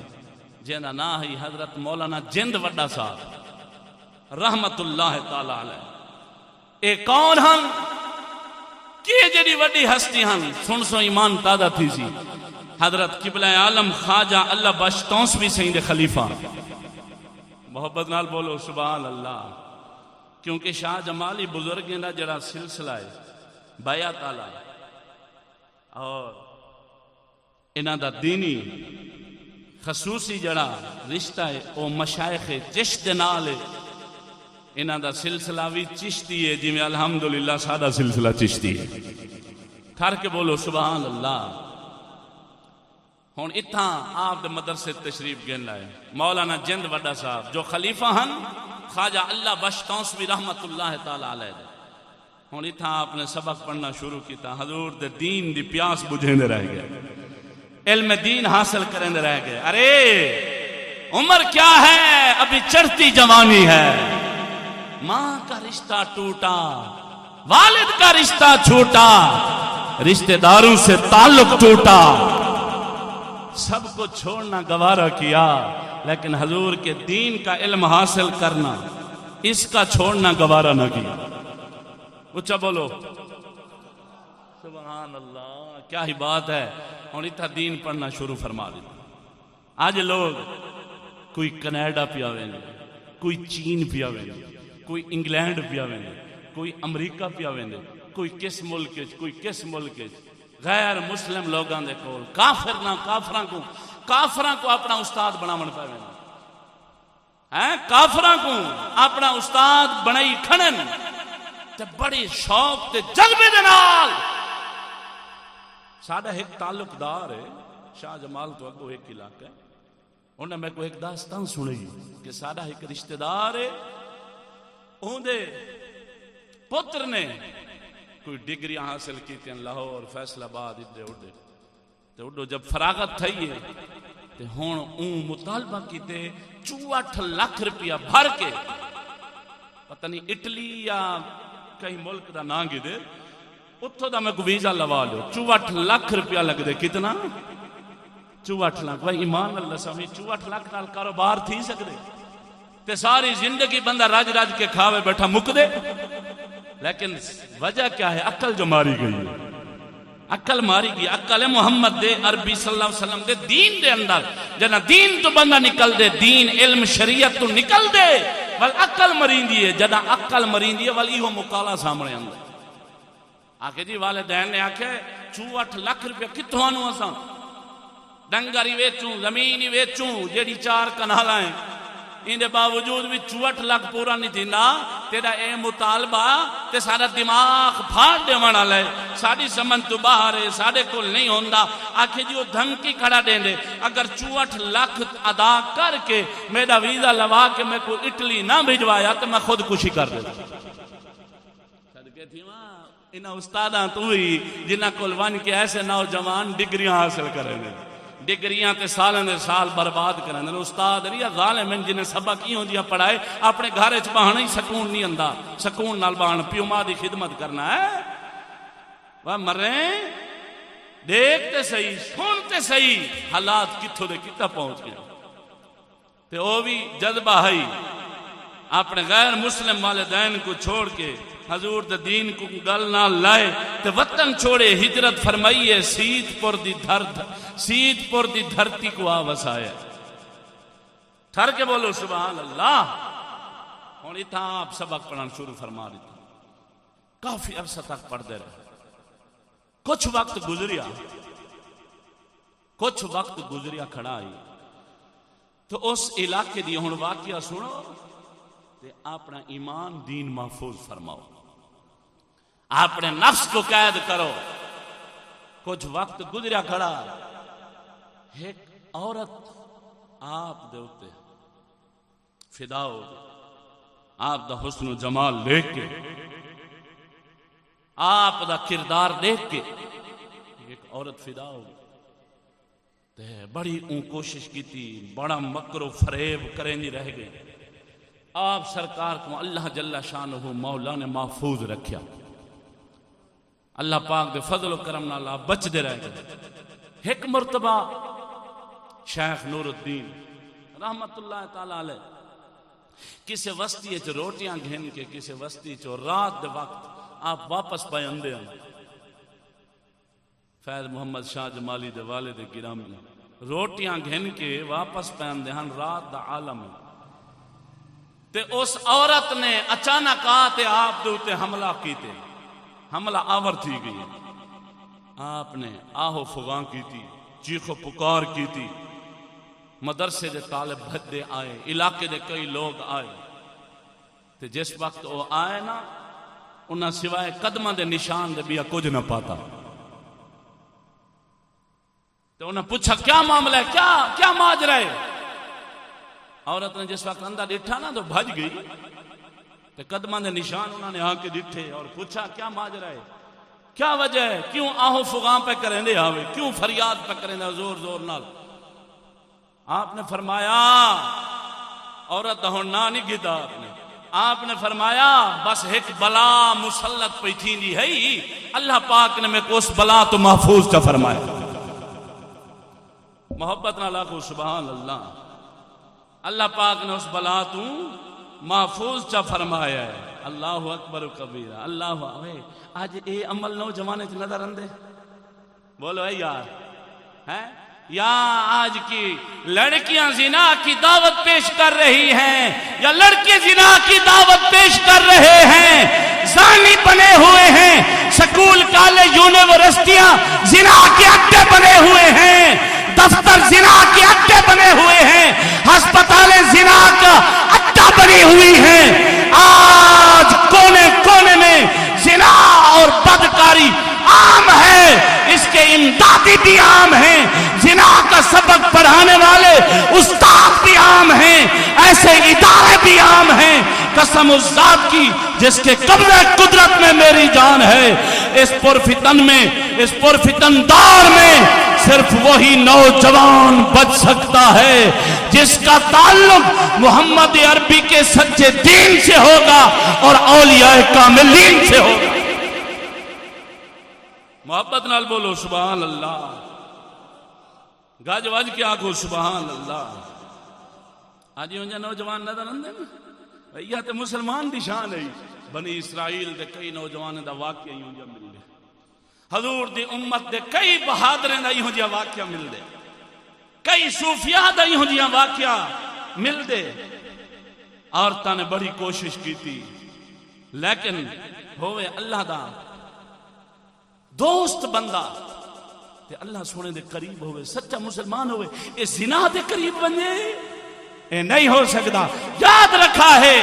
جنہاں نا ہی حضرت مولانا جند وڈا صاحب رحمت اللہ تعالی علیہ. اے کون ہن کی جڑی وڈی ہستی ہن سن سو ایمان تازہ تھی سی. حضرت قبلہ عالم خواجہ اللہ بخش توسوی سین دے خلیفہ. محبت نال بولو سبحان اللہ. کیونکہ شاہ جمالی بزرگیں دا جڑا سلسلہ ہے بیعت والا اور انہاں دا دینی خصوصی جڑا رشتہ ہے او مشائخ چشت نال ہے. انہاں دا سلسلہ بھی چشتی ہے جی میں الحمدللہ سادہ سلسلہ چشتی ہے. ٹھر کے بولو سبحان اللہ. ہوں اتھاں آپ دے مدرسے تشریف گن لائے مولانا جند وڈا صاحب جو خلیفہ ہن خواجہ اللہ بخش تونسوی رحمت اللہ تعالی علیہ دے ہوں اتھاں آپ نے سبق پڑھنا شروع کیتا حضور دے دین دی پیاس بجھیندے رہ گئے علم دین حاصل کرنے رہ گئے ارے عمر کیا ہے ابھی چڑھتی جوانی ہے ماں کا رشتہ ٹوٹا والد کا رشتہ چھوٹا رشتہ داروں سے تعلق ٹوٹا سب کو چھوڑنا گوارا کیا لیکن حضور کے دین کا علم حاصل کرنا اس کا چھوڑنا گوارا نہ کیا اچھا بولو سبحان اللہ کیا ہی بات ہے اور اتنا دین پڑھنا شروع فرما دیتا آج لوگ کوئی کینیڈا پیا ویندے کوئی چین پیا ویندے کوئی انگلینڈ پیا ویندے کوئی امریکہ پیا ویندے کوئی کس ملک کوئی کس ملک غیر مسلم لوگاں دے کول کافر نہ کافراں کو اپنا استاد بناون پے ویندے ہیں کافراں کو اپنا استاد بنائی کھڑن تے بڑی شوق تے جذبے دے نال ساڈا ایک تعلق دار ہے شاہ جمال تو اگو ایک علاقہ ہے انہیں میں کو ایک داستان سنی کہ ساڈا ایک رشتہ دار ہے اون دے پتر نے کوئی ڈگری حاصل کی تھی لاہور فیصل آباد ادھر اڈے تے اڈو جب فراغت تھی ہے تے ہن اون مطالبہ کیتے 64 لاکھ روپیہ بھر کے پتہ نہیں اٹلی یا کئی ملک دا نام گی دے اتھو دا میں کو ویزا لوا لو 64 لاکھ روپیہ لگ دے کتنا 64 لاکھ بھائی ایمان اللہ سمی 64 لاکھ نال کاروبار تھی سکدے تے ساری زندگی بندہ راج راج کے کھاوے بیٹھا مک دے لیکن وجہ کیا ہے عقل جو ماری گئی عقل ماری گئی عقل محمد دے عربی صلی اللہ علیہ وسلم دے دین دے اندر جنا دین تو بندہ نکل دے دین علم شریعت تو نکل دے ول عقل مرین دیئے جنا عقل مرین دیئے ول ایہو مقالہ سامنے اندر آکے جی والدین نے آکے 64 لاکھ روپیہ کتوں آنو اساں ڈنگری ویچوں زمینی ویچوں جیڑی 4 کنال ہیں ان دے باوجود بھی 64 لاکھ پورا نہیں تھی نا تیرا اے مطالبہ تے سارا دماغ پھاڑ دے وانا لے ساری سمن تو باہر ہے سارے کل نہیں ہوندا آکھے جی وہ دھمکی کھڑا دیں دے اگر 64 لاکھ ادا کر کے میرا ویزا لوا کے میں کو اٹلی نہ بھیجوایا تو میں خود کشی کر دیتا صدقے تھی ماں انہاں استاداں تو ہی جنہ کل ون کے ایسے نوجوان ڈگریاں حاصل کریں گے ڈگریاں تے سالیں دے سال برباد کریں دے استاد ریا ظالم جنہیں سبق کیوں جیا پڑھائے اپنے گھر اچ بہانا ہی سکون نہیں اندا سکون نال بہانا پیو ماں دی خدمت کرنا ہے وہ مریں دیکھتے صحیح سنتے صحیح حالات کتھوں دے کتا پہنچ گیا تے او بھی جذبہ ہے اپنے غیر مسلم والدین کو چھوڑ کے حضور دے دین کو گل نہ لائے تے وطن چھوڑے ہجرت فرمائیے سیت پور دی دھرتی کو آوسائے ٹھر کے بولو سبحان اللہ ہوں اتنا آپ سبق پڑھنا شروع فرما دیتا کافی عرصہ تک پڑھ دے رہے کچھ وقت گزریا کھڑا آئی تو اس علاقے دی ہوں واقعہ سنو تے اپنا ایمان دین محفوظ فرماؤ اپنے نفس کو قید کرو کچھ وقت گزریا کھڑا ایک عورت آپ دے اتے فدا ہو آپ دا حسن و جمال دیکھ کے آپ دا کردار دیکھ کے ایک عورت فدا ہو تے بڑی اون کوشش کی تھی بڑا مکر و فریب کریں نہیں رہ گئے آپ سرکار کو اللہ جل شانہ مولا نے محفوظ رکھیا اللہ پاک دے فضل و کرم نال آپ بچ دے رہ گئے ایک مرتبہ شیخ نور الدین رحمت اللہ تعالی علیہ کسی وسطی اچ روٹیاں گھن کے کسی وسطی چو رات دے وقت آپ واپس پہ اندے ہیں فیض محمد شاہ جمالی دے والد گرامی روٹیاں گھن کے واپس پہ اندے ہیں رات دا عالم تے اس عورت نے اچانک آتے آپ دے اتے حملہ کیتے حملہ آور تھی گئی آپ نے آہو فغاں کی تھی چیخ و پکار کی تھی مدرسے دے طالب بھدے آئے علاقے دے کئی لوگ آئے تے جس وقت وہ آئے نا انہاں سوائے قدمہ دے نشان دے بیا کچھ نہ پاتا تو انہیں پوچھا کیا معاملہ ہے، کیا ماجرا ہے؟ عورت نے جس وقت اندر ڈٹھا نا تو بھج گئی، تو قدماں دے نشان انہوں نے آ کے ڈٹھے اور پوچھا کیا ماجرا ہے، کیا وجہ ہے، کیوں آہو فغاں پہ کریں دے آوے، کیوں فریاد پہ کریں دے زور زور نال؟ آپ نے فرمایا، عورت ہون نہ نہیں گیتا آپ نے فرمایا بس ایک بلا مسلط پہ تھی نہیں ہے، اللہ پاک نے میں کو اس بلا تو محفوظ چا فرمایا۔ محبت نہ لاکھو سبحان اللہ، اللہ پاک نے اس بلا تو محفوظ چا فرمایا ہے۔ اللہ اکبر و کبیرہ، اللہ آج اے عمل نوجوانے چ نظر اندے بولو اے یار ہے یا آج کی لڑکیاں زنا کی دعوت پیش کر رہی ہیں یا لڑکے زنا کی دعوت پیش کر رہے ہیں، زانی بنے ہوئے ہیں، سکول کالج یونیورسٹیاں زنا کے اڈے بنے ہوئے ہیں، دفتر زنا کے اڈے بنے ہوئے ہیں، ہسپتالیں زنا کا اڈا بنی ہوئی ہیں۔ آج کونے کونے میں زنا اور بدکاری عام ہے، اس کے امدادی بھی عام ہیں، زنا کا سبق پڑھانے والے استاد بھی عام ہیں، ایسے ادارے بھی عام ہیں۔ قسم اس ذات کی جس کے قبضہ قدرت میں میری جان ہے، اس پرفتن میں، اس پرفتن دور میں صرف وہی نوجوان بچ سکتا ہے جس کا تعلق محمد عربی کے سچے دین سے ہوگا اور اولیاء کاملین سے ہوگا۔ محبت نال بولو سبحان اللہ، گاج واج کے آنکھو سبحان اللہ۔ آج یہ نوجوان نظر اندے نا، یہ تے مسلمان دی شان ہے۔ بنی اسرائیل دے کئی نوجوان دا واقعہ یوں جا مل دے، حضور دی امت دے کئی بہادریں دا یوں جا واقعہ مل دے، کئی صوفیاء دا یوں جا واقعہ مل دے۔ عورتاں نے بڑی کوشش کی تھی لیکن ہوئے اللہ دا دوست بندہ تے اللہ سونے دے قریب ہوئے، سچا مسلمان ہوئے، اے زنا دے قریب بنے اے نہیں ہو سکتا۔ یاد رکھا ہے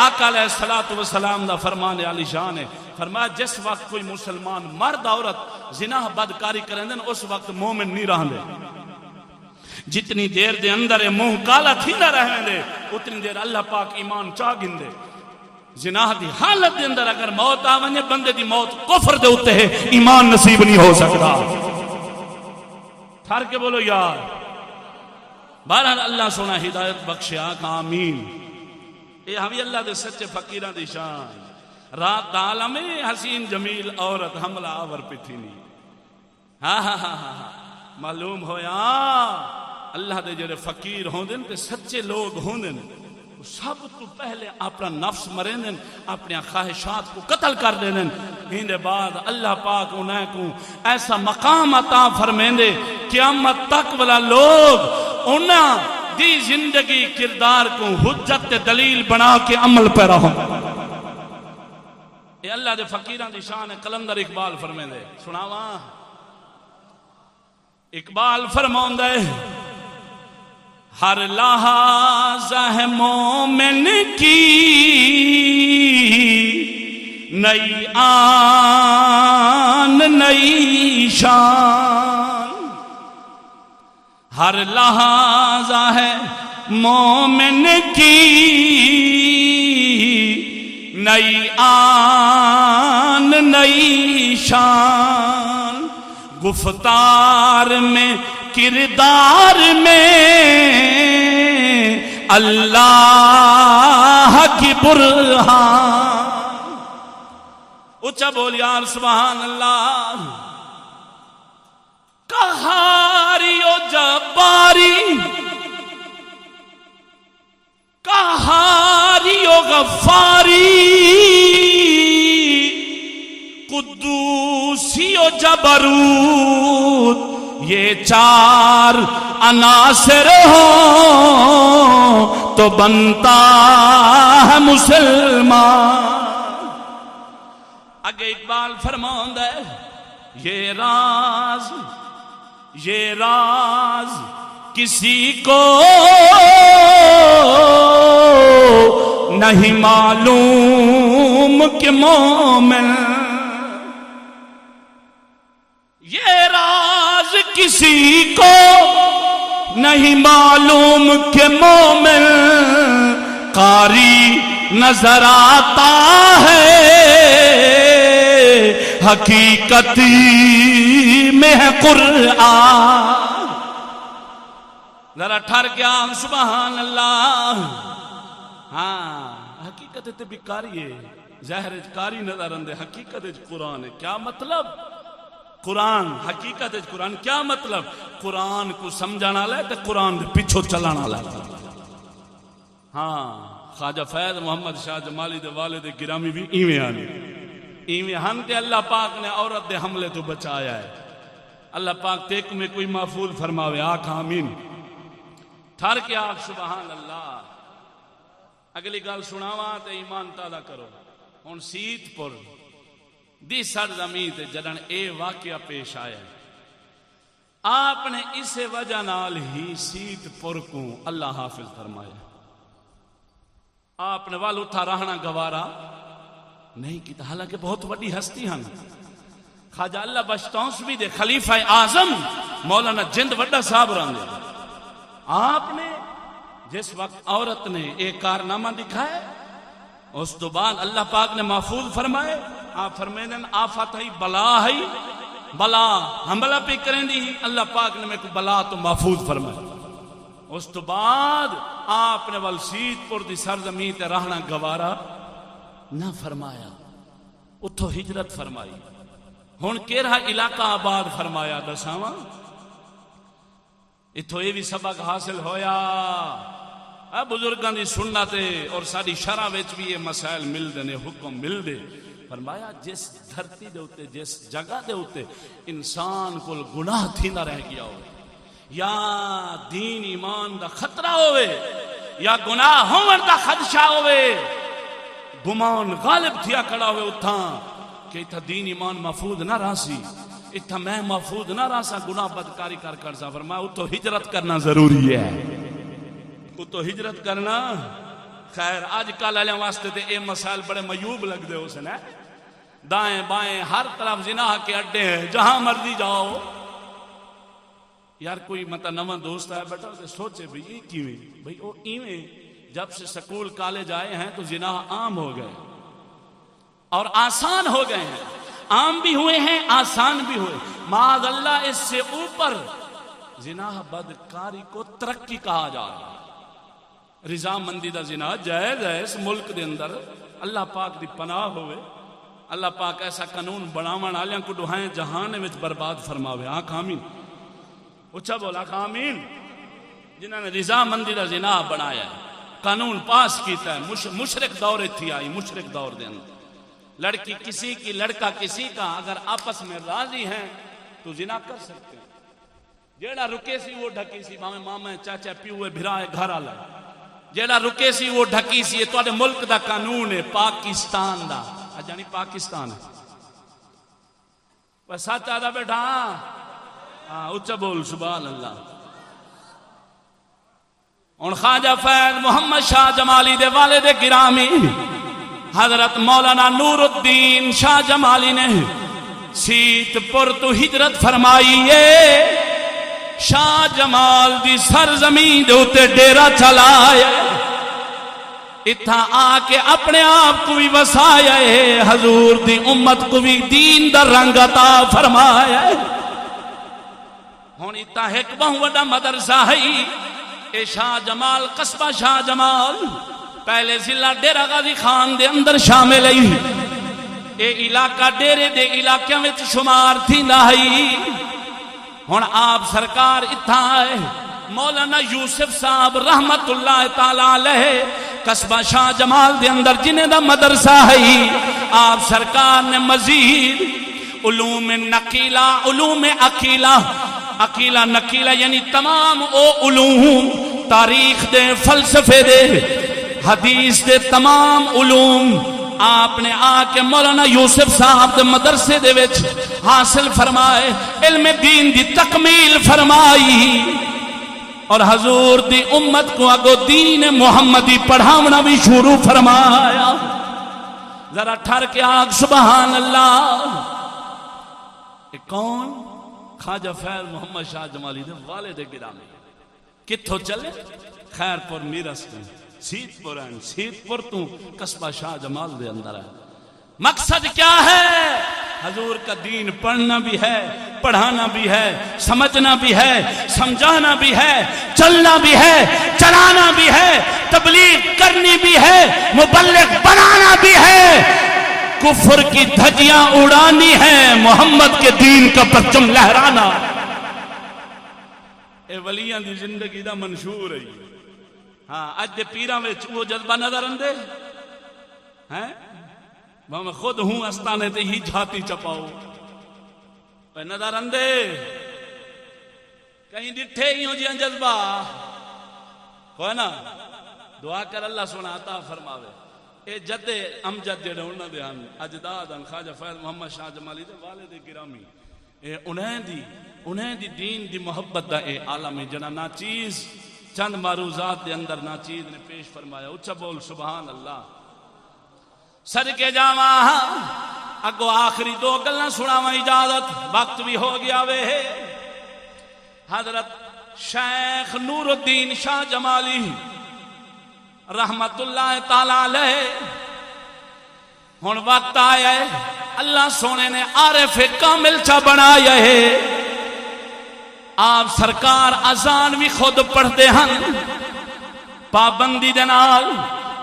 آقا علیہ السلام دا فرمان علی شان ہے، فرمایا جس وقت کوئی مسلمان مرد عورت زنا بدکاری کریں دیں اس وقت مومن نہیں رہن دے، جتنی دیر دے اندر منہ کالا تھی نہ رہنے دے اتنی دیر اللہ پاک ایمان چاہ گن دے۔ زنا دی حالت دے اندر اگر موت آونے بندے دی موت کفر دے ہوتے ہے، ایمان نصیب نہیں ہو سکتا۔ ٹھار کے بولو یار، بہرحال اللہ سونا ہدایت بخشے آقا آمین۔ اے ہمیں اللہ دے سچے فقیران دی شان، رات عالم حسین جمیل عورت حملہ آور پہ تھی نہیں۔ معلوم ہویا اللہ دے جڑے فقیر ہوندن تے سچے لوگ ہوندن سب تو پہلے اپنا نفس مرندن، اپنے خواہشات کو قتل کر دیندن، ہندے بعد اللہ پاک انہیں کو ایسا مقام عطا فرمیندے قیامت تک والا لوگ انہیں دی زندگی کردار کو حجت دلیل بنا کے عمل پہ رہوں۔ اے اللہ دے فقیران دی شان ہے۔ قلندر اقبال فرمیندے سناواں، اقبال فرماؤندے ہر لحاظہ ہے مومن کی نئی آن نئی شان، ہر لحاظہ ہے مومن کی نئی آن نئی شان، گفتار میں کردار میں اللہ کی برہان۔ اچھا بول یار سبحان اللہ۔ قہاری و جباری، قہاری و غفاری، قدوسی و جبروت، یہ چار عناصر ہوں تو بنتا ہے مسلمان۔ اگے اقبال فرماؤندہ ہے یہ راز کسی کو نہیں معلوم کہ مومن، یہ راز کسی نہیں معلوم کہ مومن قاری نظر آتا ہے، حقیقتی میں ہے قرآن. ذرا ٹھہر کے آن سبحان اللہ. ہاں حقیقت تے بھی کاری ہے، ظاہر کاری نظر آندے، حقیقت قرآن ہے. کیا مطلب؟ قرآن حقیقت قرآن کیا مطلب؟ قرآن کو سمجھانا لے تے قرآن دے پیچھو چلانا لے. ہاں خواجہ فیض محمد شاہ جمالی دے والد گرامی بھی ایویں آنے ایویں ہن تے اللہ پاک نے عورت دے حملے تو بچایا ہے. اللہ پاک تیک میں کوئی محفوظ فرماوے. آکھ آمین. ٹھہر کے آکھ سبحان اللہ. اگلی گل سناواں تے ایمان تازہ کرو. ہن سیت پور دی سرزمین تے جدن اے واقعہ پیش آیا، آپ نے اس وجہ نال ہی سیت پور کو اللہ حافظ فرمایا. آپ نے وال اٹھا رہنا گوارا نہیں کیتا، حالانکہ بہت بڑی ہستی ہیں. خواجہ اللہ بخش بھی دے خلیفہ اعظم مولانا جند وڈا صاحب رہندے. آپ نے جس وقت عورت نے ایک کارنامہ دکھایا، اس تو بعد اللہ پاک نے محفوظ فرمائے. آپ فرمائیں آفت ہے بلا ہے، بلا حملہ پہ کریں دی، اللہ پاک نے میں کو بلا تو محفوظ فرمائے. اس تو بعد آپ نے والسیت پور دی سرزمین تے رہنا گوارا نہ فرمایا، اتھو ہجرت فرمائی. ہن کیڑا علاقہ آباد فرمایا دساواں. اتھو یہ بھی سبق حاصل ہویا. بزرگاں دی سنت اور ساری شرع وچ بھی یہ مسائل ملدے نے، حکم ملدے. فرمایا جس دھرتی دے اوتے، جس جگہ دے اوتے انسان کو گناہ تھیندا رہ گیا ہو، یا دین ایمان دا خطرہ ہوئے، یا گناہ ہون دا خدشہ ہوئے، گمان غالب تھیا کھڑا ہوئے اتھاں کہ اتھا دین ایمان محفوظ نہ راسی، اتھا میں محفوظ نہ راسا، گناہ بدکاری کر کرسا. فرمایا اتھو ہجرت کرنا ضروری ہے. اتھو ہجرت کرنا. خیر آج کل علیہ واسطے تے اے مسائل بڑے میوب لگ دے اس نے. دائیں بائیں ہر طرف زنا کے اڈے ہیں، جہاں مرضی جاؤ. یار کوئی مطلب نواں دوست ہے بیٹا تو سوچے بھئی یہ کیویں؟ بھئی او ایویں جب سے سکول کالج آئے ہیں تو زنا عام ہو گئے اور آسان ہو گئے ہیں. عام بھی ہوئے ہیں، آسان بھی ہوئے. معاذ اللہ اس سے اوپر زنا بدکاری کو ترقی کہا جا رہا ہے. رضا مندی دا زنا جائز ہے اس ملک دے اندر. اللہ پاک دی پناہ ہوئے. اللہ پاک ایسا قانون بناون والیاں کو دعائیں جہان وچ برباد فرماوے. آکھ آمین. اچھا بولا آمین. جنہاں نے رضا مندی دا زنا بنایا ہے، قانون پاس کیتا ہے. مشرک دور تھی آئی، مشرک دور دے اندر لڑکی کسی کی، لڑکا کسی کا اگر آپس میں راضی ہیں تو زنا کر سکتے ہیں. جیڑا رکے سی وہ ڈھکی سی، مامے مامے چاچا پیوے بھرائے گھر آلا، جیڑا رکے سی وہ ڈھکی سی. یہ تواڈے ملک دا قانون ہے، پاکستان دا. جانی پاکستان ہے. بس سچ آدھا بیٹھا. ہاں اچھا بول سبحان اللہ. اور خواجہ فیض محمد شاہ جمالی دے والد گرامی حضرت مولانا نور الدین شاہ جمالی نے سیت پور تو ہجرت فرمائی ہے. شاہ جمال دی سرزمین دے اوتے ڈیرا چلایا، اتھا آ کے اپنے آپ کو بھی وسایا ہے. حضور دی امت کو بھی دین دا رنگ عطا فرمایا ہے. ہن اتھا ایک بہت بڑا مدرسہ ہے. اے شاہ جمال قصبہ شاہ جمال پہلے ضلع ڈیرہ غازی خان دے اندر شامل ہے. اے علاقہ ڈیرے دے علاقے میں شمار تھی نائی. ہن آپ سرکار اتھا آئے. مولانا یوسف صاحب رحمت اللہ تعالی علیہ قصبہ شاہ جمال دے اندر جنہیں دا مدرسہ ہے. آپ سرکار نے مزید علوم نقیلہ، علوم عقیلہ، عقیلہ نقیلہ یعنی تمام او علوم، تاریخ دے، فلسفے دے، حدیث دے تمام علوم آپ نے آ کے مولانا یوسف صاحب دے مدرسے دے وچ حاصل فرمائے. علم دین دی تکمیل فرمائی اور حضور دی امت کو اگو دین محمدی پڑھاونا بھی شروع فرمایا. ذرا ٹھر کے آگ سبحان اللہ. کون؟ خواجہ فیض محمد شاہ جمالی دے والد گرامی. کتھوں چلے؟ خیر پور میرس تو سیت پور ہیں، سیت پور تو قصبہ شاہ جمال دے اندر ہے۔ مقصد کیا ہے؟ حضور کا دین پڑھنا بھی ہے، پڑھانا بھی ہے، سمجھنا بھی ہے، سمجھانا بھی ہے، چلنا بھی ہے، چلانا بھی ہے، تبلیغ کرنی بھی ہے، مبلغ بنانا بھی ہے، کفر کی دھجیاں اڑانی ہے، محمد کے دین کا پرچم لہرانا۔ اے ولیاں دی زندگی دا منشور ہے۔ ہاں اج دے پیراں وچ وہ جذبہ نظر آندے ہیں؟ میں خود ہوں استانے تے ہی جھاتی چپاؤ پہ نظر آندے کہیں ڈٹھے ہی ہوں جی جذبہ کوئی نا۔ دعا کر اللہ سونا عطا فرماوے۔ اے جد امجد جڑے انہاں دے ہن اجداد ان خواجہ فیض محمد شاہ جمالی دے والد گرامی، اے انہیں دی دین دی محبت دا اے عالم جنا ناچیز چند معروضات دے اندر ناچیز نے پیش فرمایا۔ اچھا بول سبحان اللہ۔ صدقے جاواں اگو آخری دو گلاں سناواں اجازت، وقت بھی ہو گیا وے۔ حضرت شیخ نور الدین شاہ جمالی رحمت اللہ تعالی علیہ ہن وقت آیا ہے، اللہ سونے نے عارف کامل چا بنایا ہے۔ آپ سرکار اذان بھی خود پڑھتے ہیں پابندی دے نال،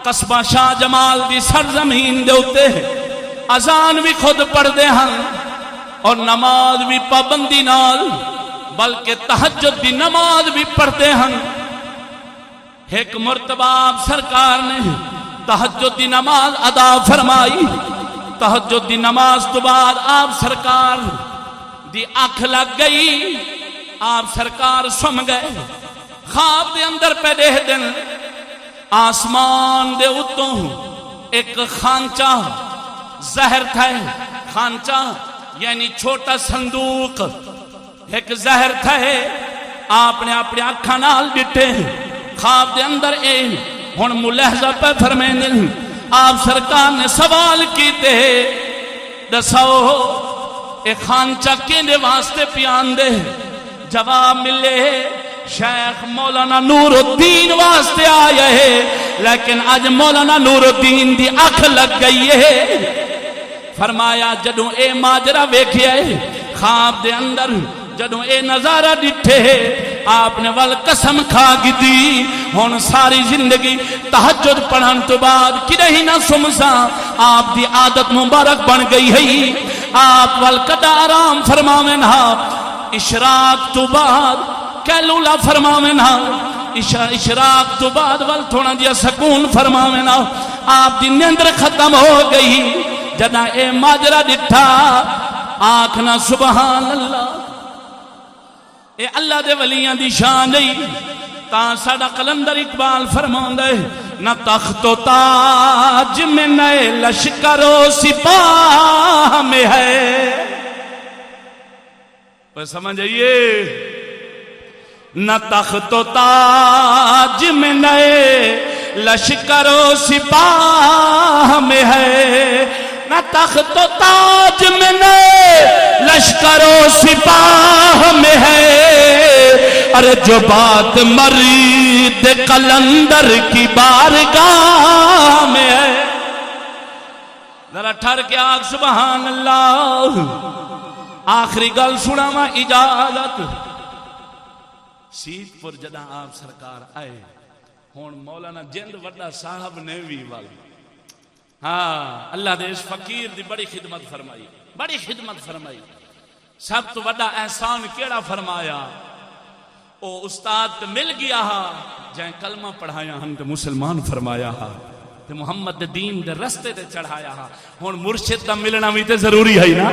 قصبہ شاہ جمال دی سرزمین دے اتے اذان بھی خود پڑھتے ہیں اور نماز بھی پابندی نال، بلکہ تہجد دی نماز بھی پڑھتے ہیں۔ ایک مرتبہ آپ سرکار نے تہجد دی نماز ادا فرمائی۔ تہجد دی نماز تو بعد آپ سرکار دی آنکھ لگ گئی، آپ سرکار سم گئے۔ خواب دے اندر پہ دیکھ دن آسمان دے اتوں ایک خانچہ زہر تھا، خانچہ یعنی چھوٹا صندوق، ایک زہر تھا۔ آپ نے اپنے آنکھاں نال ڈٹے خواب دے اندر اے ہن ملاحظہ پہ فرمائیں۔ آپ سرکار نے سوال کیتے دسو اے خانچہ کیندے واسطے پیان دے؟ جواب ملے شیخ مولانا نور الدین واسطے آیا ہے، لیکن آج مولانا نور الدین دی آنکھ لگ گئی ہے۔ فرمایا جدوں اے ماجرا ویکھیا ہے خواب دے اندر، جدوں اے نظارہ ڈٹھے آپ نے ول قسم کھا گئی ہن ساری زندگی تہجد پڑھن تو بعد کدے ہی نہ سمسا، آپ دی عادت مبارک بن گئی ہے۔ آپ ول کدا آرام فرماویں نا، اشراق تو بعد کیلولا فرماویں نا، اشراق تو بعد ول تھوڑا جیا سکون فرماویں نا۔ آپ دی نیندر ختم ہو گئی جدا اے ماجرا ڈٹھا، آکھنا سبحان اللہ۔ اے اللہ دے ولیاں دی شان نہیں تا ساڈا قلندر اقبال فرماندا ہے، نہ تخت و تاج میں نئے لشکر و سپاہ میں ہے۔ بس سمجھ آئیے، نہ تخت و تاج میں نئے لشکر و سپاہ میں ہے، نہ تخت و تاج میں نئے لشکر و سپاہ میں ہے، ارے جو بات مرید قلندر کی بارگاہ میں ہے۔ ذرا ٹھہر کے آگ سبحان اللہ۔ آخری گل سناواں اجازت۔ سیت پور جدہ آپ سرکار آئے ہون مولانا جند وڈا صاحب نے بھی والا، ہاں اللہ دے اس فقیر دی بڑی خدمت فرمائی، بڑی خدمت فرمائی۔ سب تو بڑا احسان کیڑا فرمایا، او استاد تے مل گیا ہا جائیں کلمہ پڑھایا ہن تے مسلمان فرمایا ہا تے محمد دین دے رستے تے چڑھایا ہا۔ ہن مرشد دا ملنا بھی تے ضروری ہے نا۔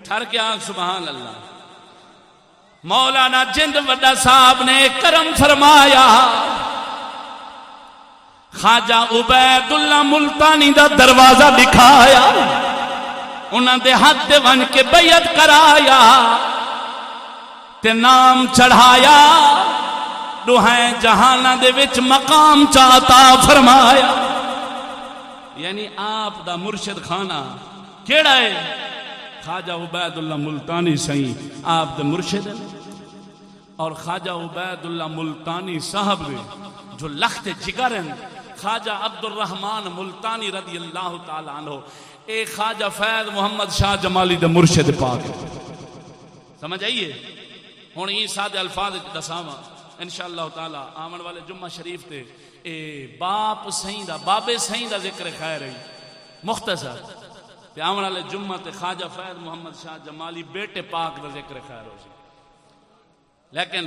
ٹھر کے آنکھ سبحان اللہ۔ مولانا جند وڈا صاحب نے کرم فرمایا، خواجہ عبید اللہ ملتانی دا دروازہ دکھایا، انہاں دے ہاتھ دے ون کے بیعت کرایا تے نام چڑھایا، دوہائیں جہانہ دے وچ مقام چاہتا فرمایا۔ یعنی آپ دا مرشد خانہ کیڑا ہے؟ خواجہ عبید اللہ ملتانی سائیں آپ دے مرشد ہیں، اور خواجہ عبید اللہ ملتانی صاحب نے جو لخت جگر ہیں خواجہ عبد الرحمن ملتانی رضی اللہ تعالیٰ عنہ اے خواجہ فیض محمد شاہ جمالی دے مرشد پاک سمجھ آئیے ہون یہ سادے الفاظ دساواں انشاءاللہ تعالیٰ آمن والے جمعہ شریف تے اے باپ سہیں دا بابے سہیں دا ذکر خیر ہے مختصر تے آمن والے جمعہ تے خواجہ فیض محمد شاہ جمالی بیٹے پاک دا ذکر خیر ہو سی لیکن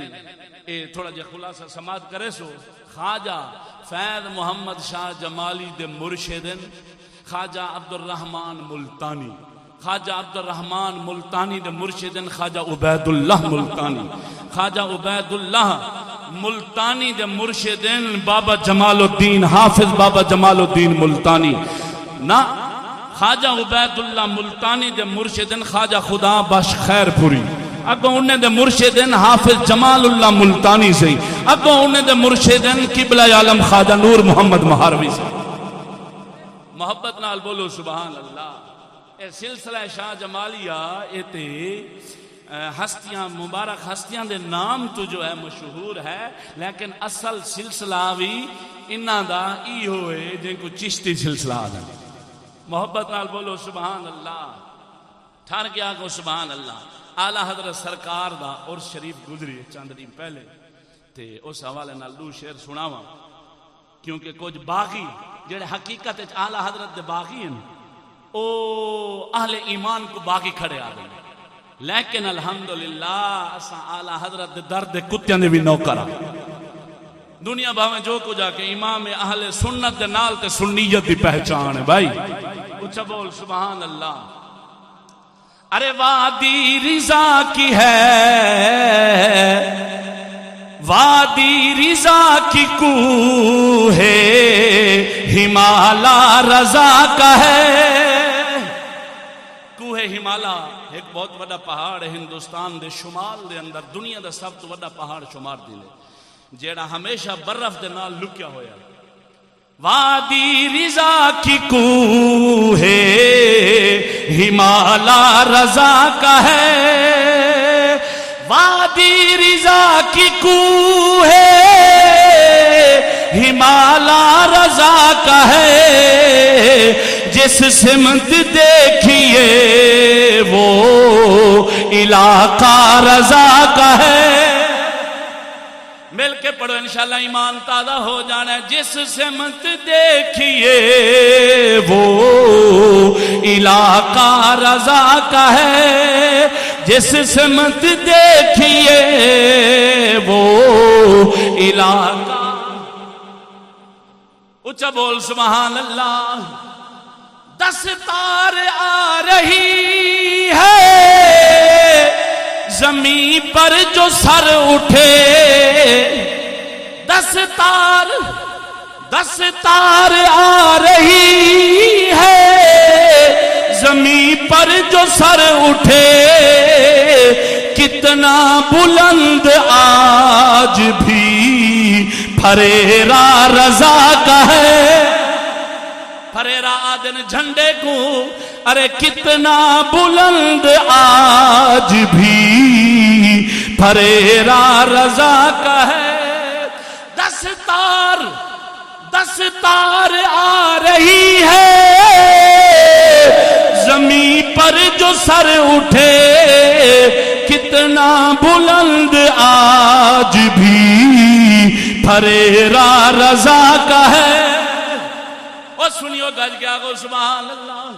اے تھوڑا جے خلاصہ سماعت کرے سو خواجہ فیض محمد شاہ جمالی دے مرشدن خواجہ عبد الرحمن ملتانی خواجہ عبد الرحمن ملتانی دے مرشدن خواجہ عبید اللہ ملتانی خواجہ عبید اللہ ملتانی دے مرشدن بابا جمال الدین حافظ بابا جمال الدین ملتانی نا خواجہ عبید اللہ ملتانی دے مرشدن خواجہ خدا بخش خیر پوری اگو انہیں دے مرشدن حافظ جمال اللہ ملتانی سے اگو انہیں دے مرشدن قبلہ عالم خواجہ نور محمد مہاروی سے محبت نال بولو سبحان اللہ اے سلسلہ شاہ جمالیہ اے تے ہستیاں مبارک ہستیاں دے نام تو جو ہے مشہور ہے لیکن اصل سلسلہ بھی انہاں دا ای ہوئے جن کو چشتی سلسلہ آدھا محبت نال بولو سبحان اللہ ٹھار گیا کو سبحان اللہ اعلیٰ حضرت سرکار دا اور شریف گزری چند دن پہلے تے اس حوالے نال دو شعر سناواں کیونکہ کچھ باغی جڑے حقیقت اعلیٰ حضرت دے باغی ہیں او اہل ایمان کو باغی کھڑے آ گئے لیکن الحمدللہ اساں اعلیٰ حضرت دے درد کتیاں دے بھی نوکر آ دنیا بھاویں جو کو جا کے امام اہل سنت دے نال تے سنیت دی پہچان ہے بھائی اچھا بول سبحان اللہ ارے وادی رضا کی ہے وادی رضا کی کوہ ہمالا رضا کا ہے کوہ ہمالا ایک بہت بڑا پہاڑ ہے ہندوستان دے شمال دے اندر دنیا دا سب تو بڑا پہاڑ شمار دیلے جیڑا ہمیشہ برف دے نال لکیا ہویا وادی رضا کی کوہ ہمالا رضا کا ہے وادی رضا کی کوہ ہمالا رضا کا ہے جس سمت دیکھیے وہ علاقہ رضا کا ہے مل کے پڑھو انشاءاللہ ایمان تازہ ہو جانا ہے جس سمت دیکھیے وہ علاقہ رضا کا ہے جس سمت دیکھیے وہ علاقہ اچھا بول سبحان اللہ دستار آ رہی ہے زمین پر جو سر اٹھے دستار آ رہی ہے زمین پر جو سر اٹھے کتنا بلند آج بھی پھریرا رضا کا ہے پھریرا آدن جھنڈے کو ارے کتنا بلند آج بھی پھریرا رضا کا ہے دستار آ رہی ہے زمین پر جو سر اٹھے کتنا بلند آج بھی پھریرا رضا کا ہے اور سنیو گج گیا گو سبحان اللہ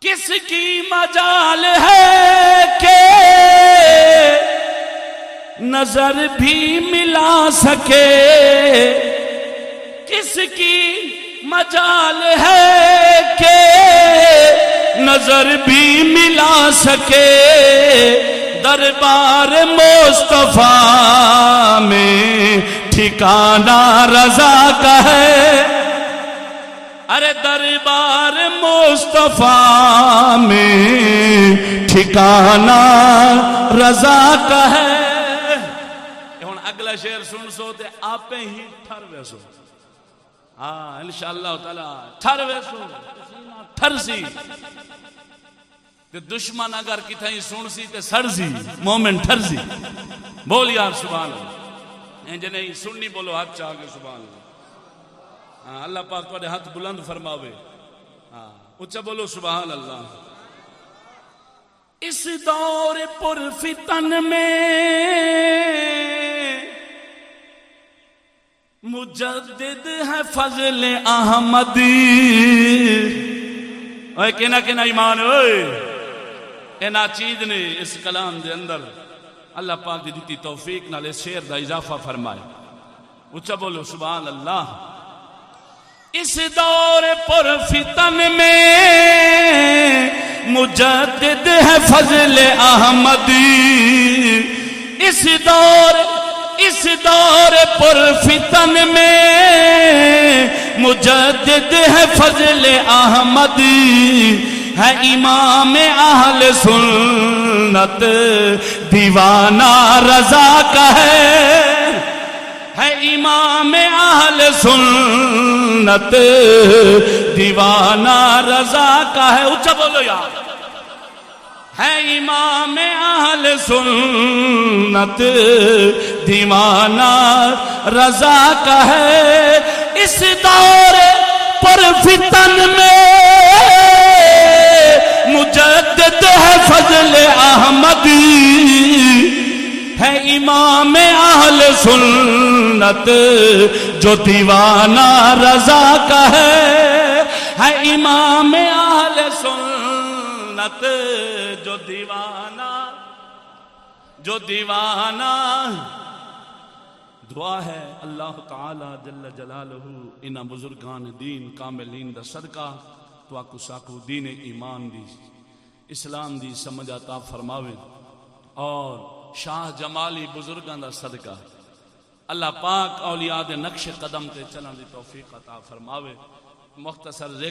کس کی مجال ہے کہ نظر بھی ملا سکے کس کی مجال ہے کہ نظر بھی ملا سکے دربار مصطفیٰ میں ٹھکانہ رضا کا ہے ارے دربار مصطفیٰ میں ٹھکانہ رضا کا ہے ہن اگلا شعر سن سو تے آپ ہی ٹھر ویسو ہاں انشاءاللہ تعالی ٹھر ویسو ٹھر سی تے دشمن اگر کتھائیں سن سی تے سڑ سی مومن ٹھر سی بول یار سبحان اللہ انج نہیں سننی بولو ہاتھ چاہ کے سبحان اللہ ہاں اللہ پاک تواڈے ہاتھ بلند فرماوے ہاں اچھا بولو سبحان اللہ اس دور پر فتن میں مجدد ہے فضل احمدی اے کنا کنا ایمان اوئے اینا چیز نے اس کلام دے اندر اللہ پاک دی دیتی توفیق نال اس شعر دا اضافہ فرمائے اچھا بولو سبحان اللہ اس دور پر فتن میں مجدد ہے فضل احمدی اس دور پر فتن میں مجدد ہے فضل احمدی ہے امام اہل سنت دیوانہ رضا کا ہے امام اہل سنت دیوانہ رضا کا ہے اچھا بولو یار ہے امام اہل سنت دیوانہ رضا کا ہے اس دور پر فتن میں مجدد ہے فضل احمدی ہے امام اہل سنت جو دیوانہ رضا کا ہے امام اہل سنت جو دیوانہ دعا ہے اللہ تعالی جل جلالہ انہاں بزرگان دین کاملین دا صدقہ تو آکو ساکو دین ایمان دی اسلام دی سمجھ عطا فرماوے اور شاہ جمالی بزرگان دا صدقہ اللہ پاک اولیاء دے نقش قدم تے چلن دی توفیق عطا فرماوے مختصر ذکر